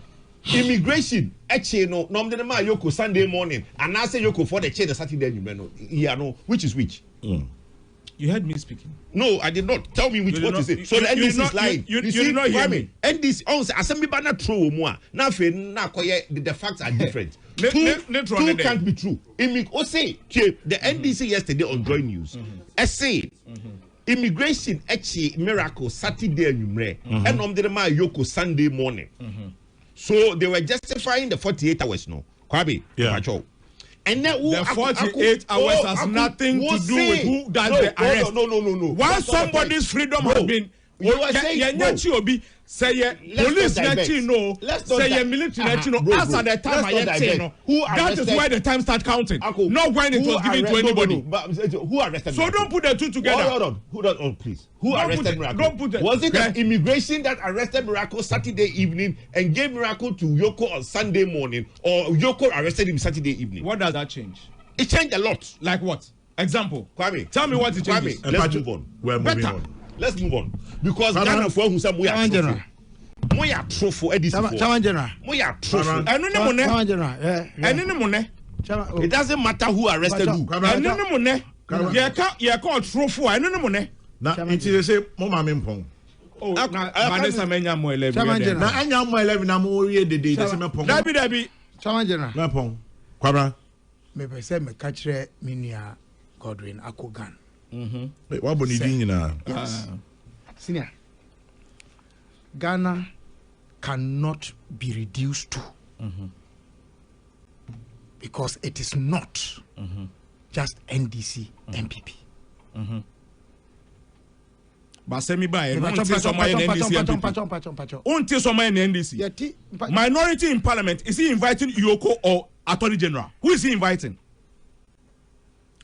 immigration eche no the ma yoko Sunday morning and I say yoko for the chair the Saturday you know yeah no which is which You heard me speaking. No, I did not. Tell me which what is it. So the NDC is lying. You did not hear me. NDC, assembly banner true more. Now, the facts are different. Two can't be true. Say the NDC yesterday on Joy News. I say immigration actually miracle Saturday and on the Yoko Sunday morning. So they were justifying the 48 hours. No, Kwabi. Yeah. And then the 48 hours has nothing to do with who does the arrest. No. Once somebody's freedom has been, say police nachi no, say military nachi no. As at the time I say no, that is why the time start counting. Not when it was given to anybody. Who arrested? So don't put the two together. Hold on, please. Who arrested Miracle? Was it the immigration that arrested Miracle Saturday evening and gave Miracle to Yoko on Sunday morning, or Yoko arrested him Saturday evening? What does that change? It changed a lot. Like what? Example. Kwame, tell me what it changes. Let's move on. We're moving on. Let's move on. Because Ghana for who some we are trophy. Moya trophy edisi. Chairman General. Moya trophy. Chairman General. It doesn't matter who arrested who. Yeah, call trophy. Na inti say mo ma me mpon. Oh, na Vanessa menya mo 11. Chairman General. Na anya mo 11 na mo wie dede dey say me pon. Dabi. Chairman General. Me pon. Kwabra. Me be say me ka kire me nua Godwin Akogan. What boni din nyina? Yes. Senior. Ghana cannot be reduced to because it is not just NDC MPP. But send me by NDC. Minority in parliament, is he inviting Yoko or Attorney General? Who is he inviting?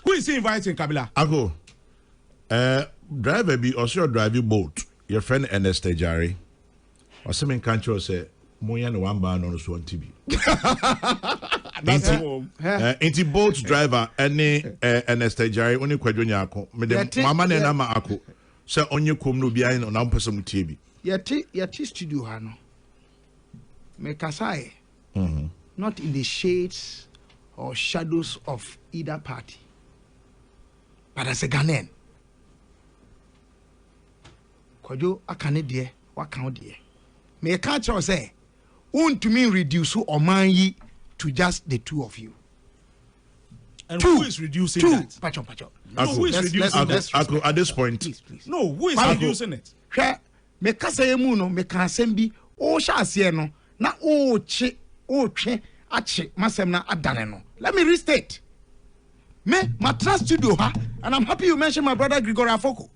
Kabila? Ako. Driver be also driving boat. Your friend Ernest Ejari. Or some country say Moya no one ban on so on TV. Inti boat driver any Ernest Ejari only kwadwonya ako. Me dem mama na ma ako. Say onye kom no bia no na mpese TV. Yeti studio ha no. Me kasai. Not in the shades or shadows of either party. But as a Ghanaian. Kwajo akane de waka de. Me ka cho say to me reduce Omanyi to just the two of you. And who is reducing that? Pacho. No, who is reducing that? At this point. Please. No, who is reducing it? Me ka say mu no me ka asem bi o sha ase no na o twe ache masem na adane no. Let me restate. Me trust studio ha, and I'm happy you mentioned my brother Gregory Afoko.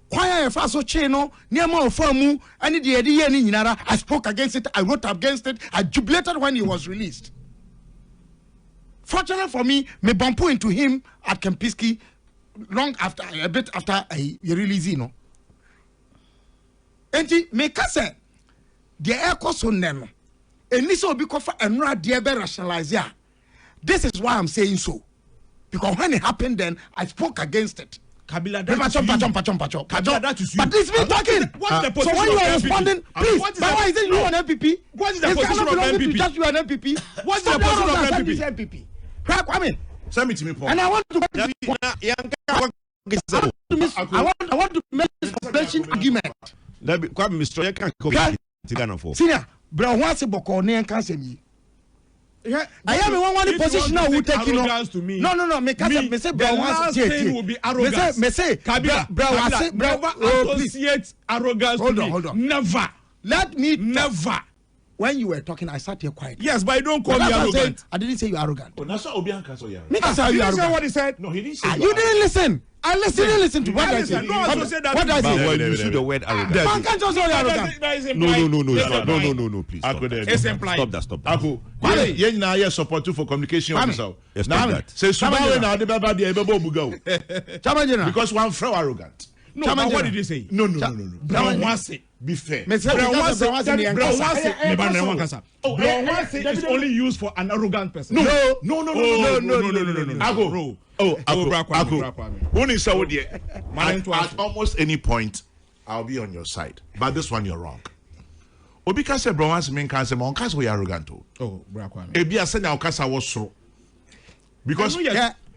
Why so cheno near more formu and the idea ni nyinara. I spoke against it, I wrote against it, I jubilated when he was released. Fortunately for me bump into him at Kempinski a bit after I release, you know. And me kase the air cost on them. And this will be for and rationalize. This is why I'm saying so. Because when it happened then, I spoke against it. Kabila, that is you. But this been talking. What's the position so when you are of responding, please, why is it you an MPP? What is the position of MPP? Just you an MPP. What's the position of MPP? Kwame, send me to me, Paul. and I want to make this population argument. Kwame, Mr. You can't come for. Senior, bro, what's the book on and can't me? I am one position now who take you. No. Me say bro wants will be arrogance. Me say bro associate arrogance. Hold on. Never. Let me never. When you were talking, I sat here quiet. Yes, but you don't call me arrogant. I didn't say you arrogant. Oh, that's what Obianka said. Me say you arrogant. Say what he said. No, he didn't say. You didn't listen. I listened. You listen to what I said. No, I said that. What I said. You use the word arrogant. Man can't just say arrogant. No, please. It's implied. Stop that. Ako. Yeah, now you support you for communication officer. Stop that. Say Subaru now the baba the ebo buga. Because one friend arrogant. No, but what did he say? No. Brown wants it. Be fair. Brown wants it is only used for an arrogant person. No. Ako. When is Saudi? At almost any point, I'll be on your side. But this one, you're wrong. Obika said, Brown wants me can't say, Mon Cas we arrogant. Oh, Brakwame. Ebia said, now Casa was so. Because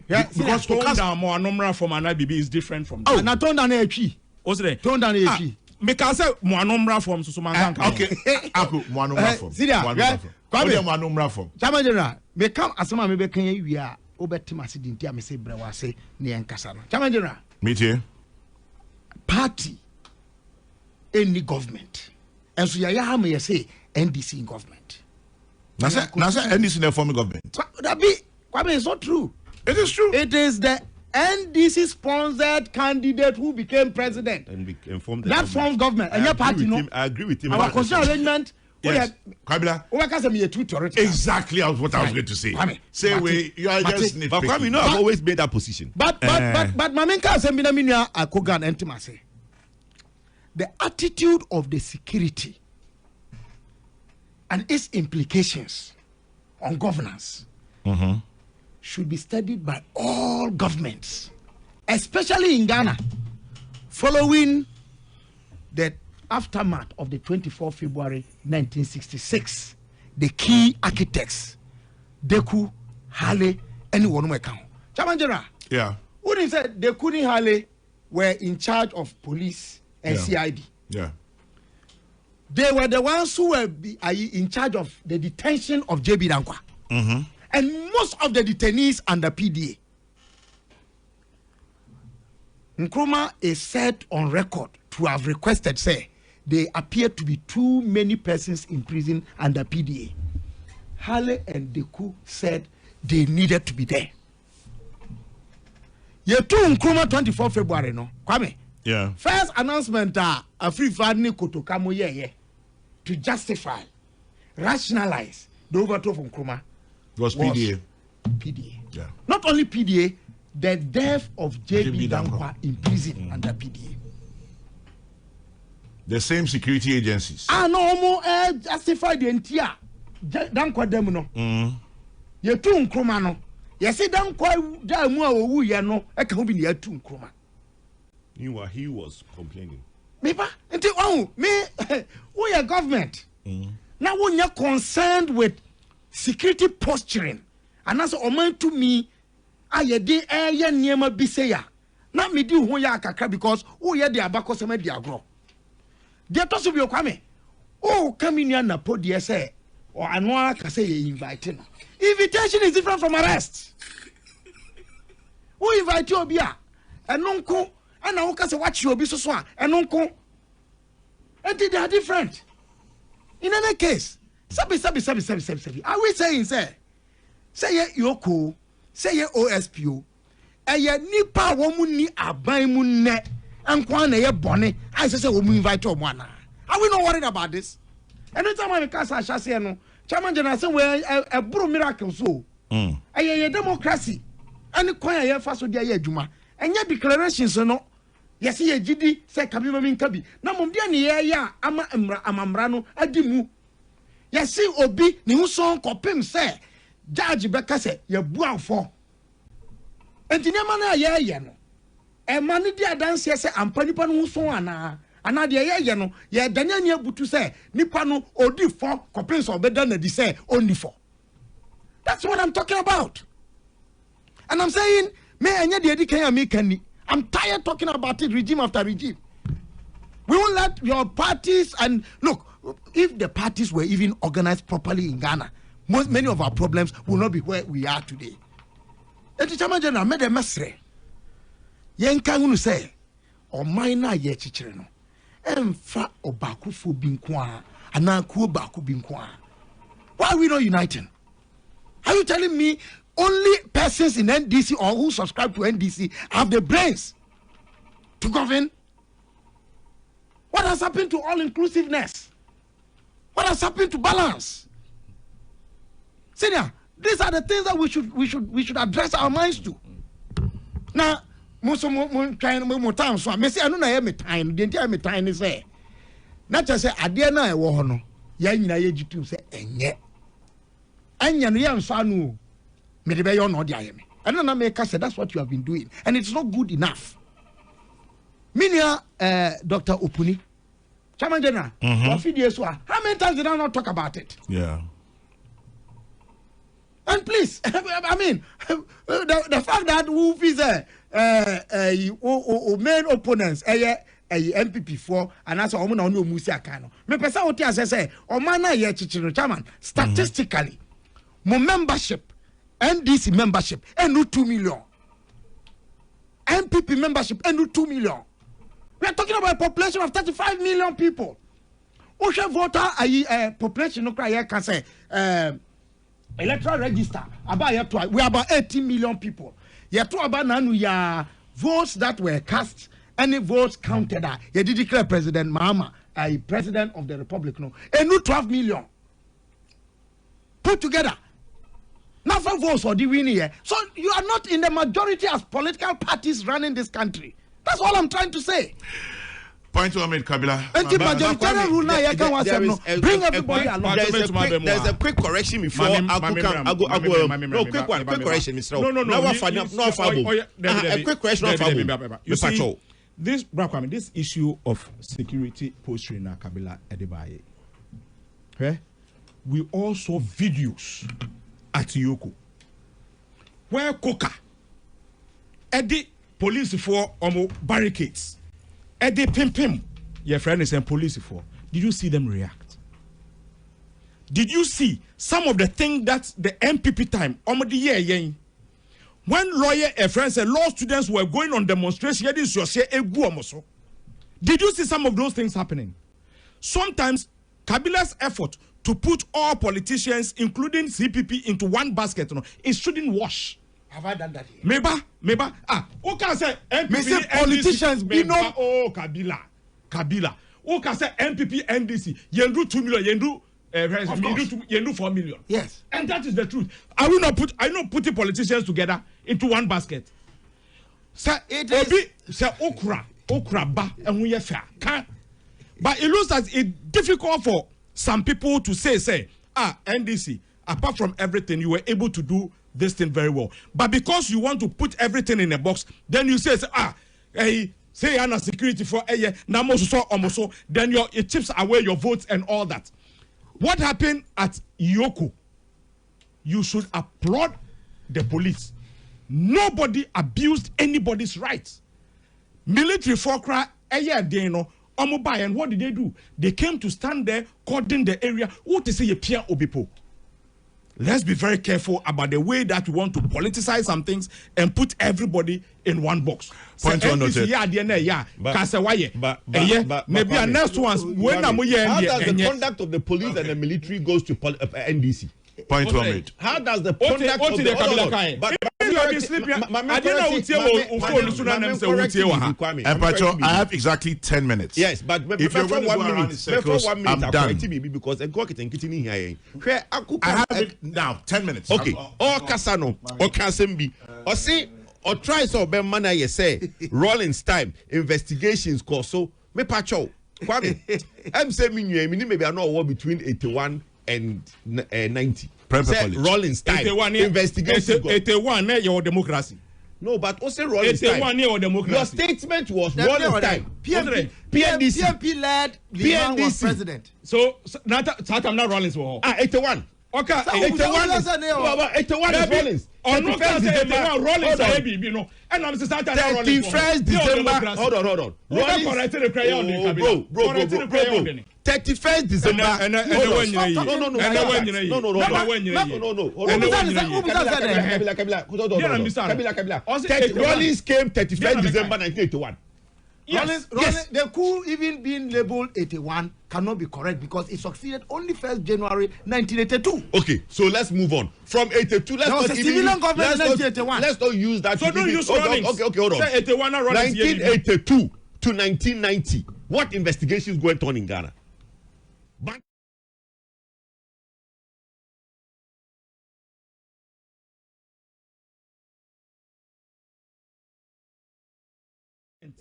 Because tone down more number from an IBB is different from that. Oh, na tone down a tree. What's it? Tone down a tree. Because more number from Susuman. Okay. Aku more number from. See there. Kwame more number from. Chairman General, me come asema me be kan we are obetima sidinti a me say brewa say ne enkasa no. Chairman General. Meet here. Party any government. And so ya ha me say NDC in government. Nasa NDC in the former government. That be Kwame, it's not true. It is true. It is the NDC sponsored candidate who became president. And we informed that forms government. And your party, no. I agree with him. Our constitutional arrangement. Yes. Kabila. Exactly what I was going to say. Say we you are just nitpicking. But Kwame, I've always made that position. But Mamenka Assembly Minia Akogan and Timase. The attitude of the security and its implications on governance should be studied by all governments, especially in Ghana, following the aftermath of the 24th February 1966. The key architects, Deku, Hale, and Wonomekao. Chairman General, yeah. Who said Deku and Hale were in charge of police and CID? Yeah. They were the ones who were in charge of the detention of JB Dankwa. And most of the detainees under PDA. Nkrumah is said on record to have requested, say, there appear to be too many persons in prison under PDA. Hale and Deku said they needed to be there. Ye two Nkrumah 24 February, no? Kwame. Yeah. First announcement a free Fadni Kotokamo ye to justify, rationalize the overthrow from Nkrumah. Was PDA. PDA. Yeah. Not only PDA, the death of JB Dankwa in prison under PDA. The same security agencies. No more justify the entire Dankwa demono. Ye two Nkrumah no. Ye see Dankwa damu a owu ye no e ka obi ne two Nkrumah. He was complaining. Me ba enti me we are government. Now when you're concerned with security posturing and as a man to me aye de eye niema bi say ya na me di ho ya akakra because wo ye de abako se me di agro de to so bi Kwame o kamini na podi say or anu aka say you invite no. Invitation is different from arrest. Who invite you obi a enonko ana wo ka say watch you obi so a enonko and they are different. In any case, sabi. Are we saying say ye yoko, say ye OSPO, ye nipa womu ni aban mu ne, enkwa na ye bone, I say we invite you mwana. Are we not worried about this? Anytime I cast a chassis no, Chairman General say we a bro miracle so. Ye democracy. Any kwan ye fa so dia ye adwuma. Enye declarations no. Yes, ye gidi say kabima min kabi. Na mom dia ne ye ya ama amamra no adi mu. Yes, see obi ni hu son kopim say judge beka say ye buafo. Enti ne mana ye no. E mani dia dance say ampa nipa no hu son ana de ye no ye danya ne abutu say nipa no odi fo kopim so obeda na di say only for. That's what I'm talking about. And I'm saying me enye de edi kan me kan. I'm tired talking about it regime after regime. We won't let your parties and look, if the parties were even organized properly in Ghana, many of our problems will not be where we are today. And the Chairman General made a message. Yen can say, or minor ye chichireno, and fa obaku fu binkwa, and now ku baku binkwa. Why are we not uniting? Are you telling me only persons in NDC or who subscribe to NDC have the brains to govern? What has happened to all inclusiveness? What has happened to balance? Senior, these are the things that we should address our minds to. Now, most trying more time so I say I don't know me time. The entire me time is there. Not just say adia na e wo ho no. Ya nyina ye jitu say enye. Anya no ya nso anu. Me de be yo no dia ye me. I don't know make say that's what you have been doing and it's not good enough. Minia Dr. Opuni, Chairman General, how many times did I not talk about it? Yeah. And please, I mean, the fact that who is main opponents, MPP for, and that's all no Musia Kano. Me pesa oti say, o mana ye chichiro chairman. Statistically, my membership, NDC membership, and 2 million. MPP membership, and 2 million. We are talking about a population of 35 million people. Osha voter population no cry can say electoral register about we are about 18 million people. Yet about nanu ya votes that were cast, any votes counted. You did declare President Mahama president of the republic no. And 12 million put together. Now for votes for the winning here. So you are not in the majority as political parties running this country. That's all I'm trying to say. Point to Ahmed Kabila. Bring everybody along. There's a quick correction before I go. No, quick one. Quick correction, Mr. A quick correction. You see, this issue of security posture in Kabila Adebaye. We also videos at Yoko where Coca Eddie police for barricades. Eddie Pim, your friend is in police for. Did you see them react? Did you see some of the things that the MPP time, when lawyer and friends and law students were going on demonstration, did you see some of those things happening? Sometimes Kabila's effort to put all politicians, including CPP, into one basket, it shouldn't wash. Have I done that here? Maybe. Who can say MPP, politicians be no. Oh, Kabila. Who can say MPP, NDC? Yendu 2 million, yendu 4 million. Yes. And that is the truth. I not putting politicians together into one basket. Sir, it is. Sir, okra ba, and we fair. But it looks as it's difficult for some people to say, NDC, apart from everything, you were able to do this thing very well. But because you want to put everything in a box, then you say say Anna security for namoso, then it chips away your votes and all that. What happened at Yoko? You should applaud the police. Nobody abused anybody's rights. Military folkra and what did they do? They came to stand there, cordon the area. What they say a Pierre Obipo. Let's be very careful about the way that we want to politicize some things and put everybody in one box. Point one noted. Maybe our next ones. How does the conduct of the police and the military goes to NDC? Point one made. How does the conduct of the I have exactly 10 minutes. Yes, but if you're going to go around in circles, I'm done. Because I have it now, 10 minutes. Okay. Or Kasano, or Kasembi, or say, or try so be manner you say, Rollins time, investigations course. So, me pacho, Kwame, I'm saying, maybe I know what between 81 and 90. Rollins time. Investigation. 81 your democracy. No, but also Rollins time. 81 your democracy. Your statement was Rollins time. PNDC led the man was president. So I'm not Rollins. 81. Okay, 81 is Rollins. On no 81 Rollins and I'm saying 31st December. Hold on. Rollins 31st December. Rollins came 31st December 1981. Yes. Rollins, the coup even being labeled 81 cannot be correct because it succeeded only 1st January 1982. Okay, so let's move on. From 82, let's not use that. So don't use Rollins. Okay, hold on. 1982 to 1990. What investigations went on in Ghana?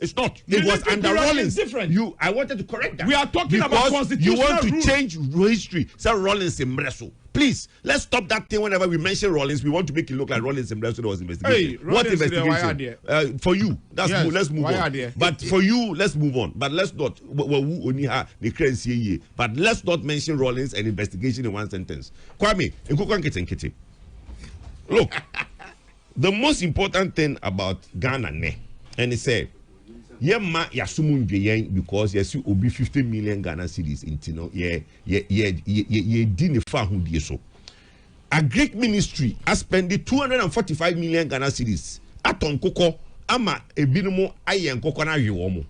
It's not. It was under Rollins. Different. I wanted to correct that. We are talking about constitutional you want to rules. change history. Say Rollins in Mreso. Please, let's stop that thing. Whenever we mention Rollins, we want to make it look like Rollins in Mreso was investigation. Hey, what investigation? For you, let's move on. But for you, let's move on. But let's not. But let's not mention Rollins and investigation in one sentence. Kwame, Look, the most important thing about Ghana, and he said, ma yasumun because yes, you will be 50 million Ghana cedis into no, didn't found so. A Greek ministry has spent 245 million Ghana cedis. Aton koko ama ebinumo ayen koko na yewomo.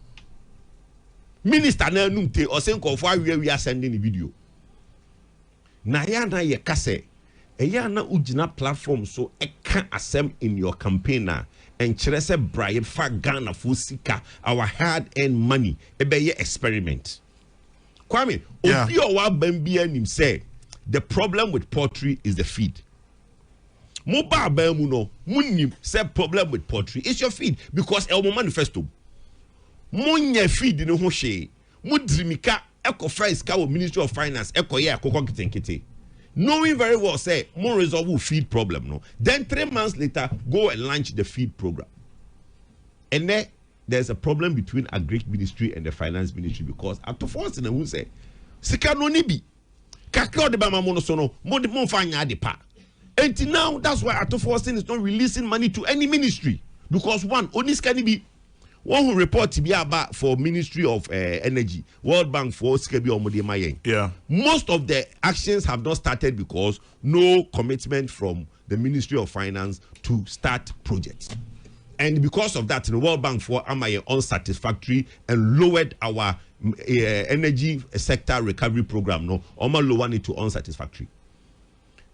Minister na numte osenko for we are sending the video. Na ya na ye kase eya na ugina platform so e can asem in your campaigner and chere Brian fa Ghana for sika our hard-earned money ebe experiment. Kwame, obi o wa bambia nim say the problem with poultry is the feed. Moba bamuno munim say problem with poultry is your feed because elmo manifesto. Munya feed no ho hwe. Mudrimika eko first ka Ministry of Finance eko ye akoko kitenkete. Knowing very well say more resolve feed problem no. Then 3 months later go and launch the feed program. And then there's a problem between a Greek ministry and the finance ministry because at the first who say sika no ni bi kakra de ba mamono so no mo de mo fanya de pa. Until now that's why at the first is not releasing money to any ministry because one only scan be one who report to be about for Ministry of Energy, World Bank for Skebi Omode Mayen. Yeah. Most of the actions have not started because no commitment from the Ministry of Finance to start projects. And because of that, the World Bank for Amaye unsatisfactory and lowered our energy sector recovery program. No, Oma lower it to unsatisfactory.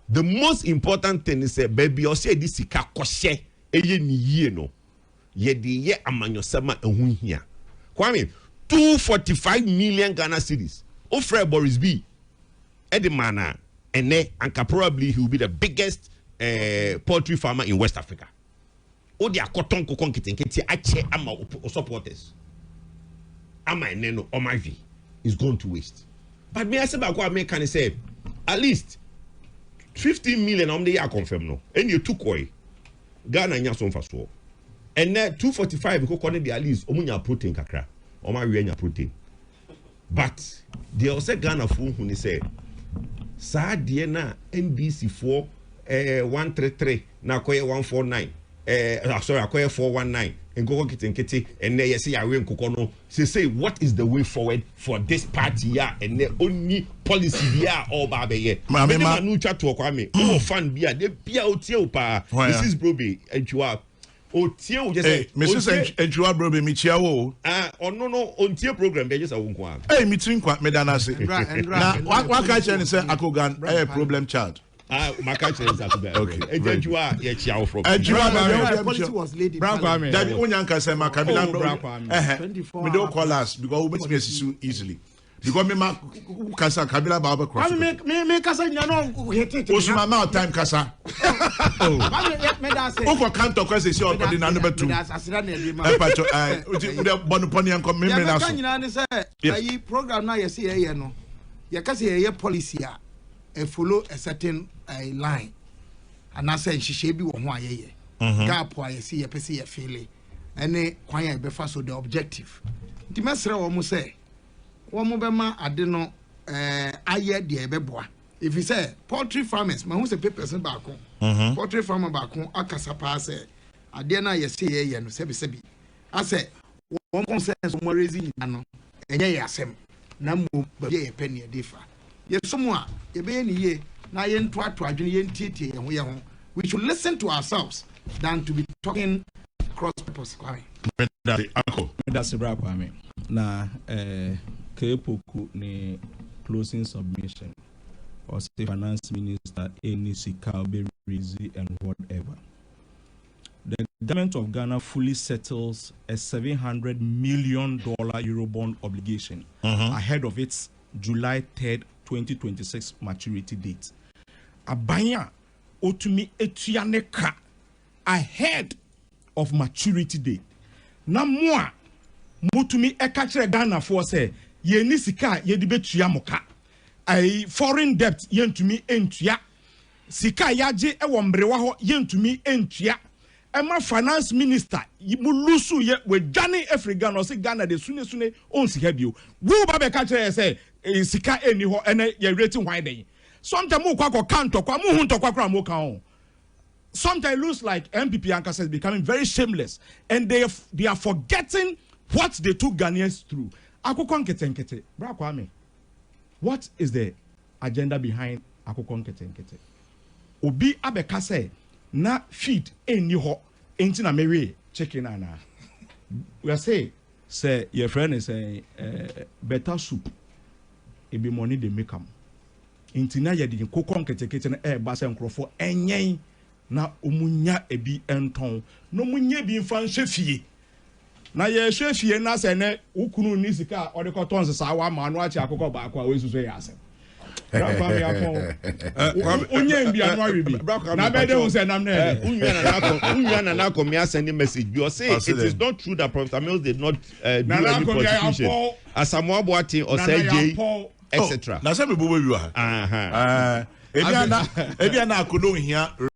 The most important thing is baby or say this sika koshe eye ni ye no. Ye amanyosema ehun hia. Kwame 245 million Ghana cedis. Ofre Boris B. Edimana ene anka probably he will be the biggest poultry farmer in West Africa. Odi akoton kokon kitenketi ache ama supporters. Ama eneno omavi is going to waste. But me I say back what me can say at least 15 million on the year confirm no. And you took away Ghana nya so mfaso. And then 245 because connect the at least omunya protein kakra. Oma we nya protein. But they also Ghana fu hu say sa de na NDC 133 na koye 149 sorry akoye 419 and go kitenkete and then you say awe nkoko no say what is the way forward for this party here and the only policy here all ba be here ma no twa to kwame o fan bia de bia otie o pa Mrs. Brobe Enchua otie o just say Mrs. Enchua Brobe mi chia wo no ontie program be just a wonko mi tin kwa me dana se na wa ka che say akogan problem child Maka is okay. Enjua ye chia from. Policy was laid in Brown. That onyanka say Maka we don't call us because we make me easily. Because me ma kasa Kabila Baba cross. Me kasa nyano hete. Osuma ma time kasa. Oh. For can't talk say see already number 2. Pacho we bonu poni anko me na so. Nyina say ayi program na ye see ye no. Ye kasa ye policy follow a certain line and I say she be one why gap why see a PC a feeling and quiet before so the objective. The master almost say one mobema I don't know aye de beboa. If you say poultry farmers, my who's a person back home, poultry farmer back home, Akasapa say I dare not ye say ye no sebi. I say one consensus more raising and ye asem Namu be a penny a differ. Yes, someone, ye be any ye, na yen to adwene yen tietie ye ho ye ho. We should listen to ourselves than to be talking cross purpose. That's a bra kwame. Na kepoku ni closing submission or say finance minister any sika be easy and whatever. The government of Ghana fully settles a $700 million Eurobond obligation ahead of its July 3rd 2026 maturity date. Abanya otumi etuaneka ahead of maturity date. Na moa motumi ekachre Ghana for say ye ni sika ye di betua moka. Ai foreign debt yentumi entua. Sika yaje e wo mbrewa ho yentumi entua. Ema finance minister mulusu ye we Ghana Africa no say Ghana de sune on sika bio. Wo ba be kachre say sika eni ho ene ye rating why dey sometimes mo kwa kanto kwa mo hu ntokwa kra mo kan sometimes it looks like MPP Ankasa is becoming very shameless, and they are forgetting what they took Ghanaians through. Akoko Nkete, Bra Kwame, what is the agenda behind Akoko Nkete? Obi abeka say na feed eni ho enti na mewe chicken ana. We are say your friend is better soup. It be money they make am. Enti na ye di Akoko Nkete na ba se nkrofo enyen na omunya ebi enton no munye bi mfa nhwefie. Na ye hwefie na se ne ukunu ni sika o de koton se sa wa ma no achi Akoko ba akwa we susu ye asem. Unye mbi anu awibi na bede hu se nam na unwa na come here sending message you say it is not true that Professor Mills did not do any prosecution Asamoah Boateng or J etc. Na se me bobo wi wa ebi ana akodo hia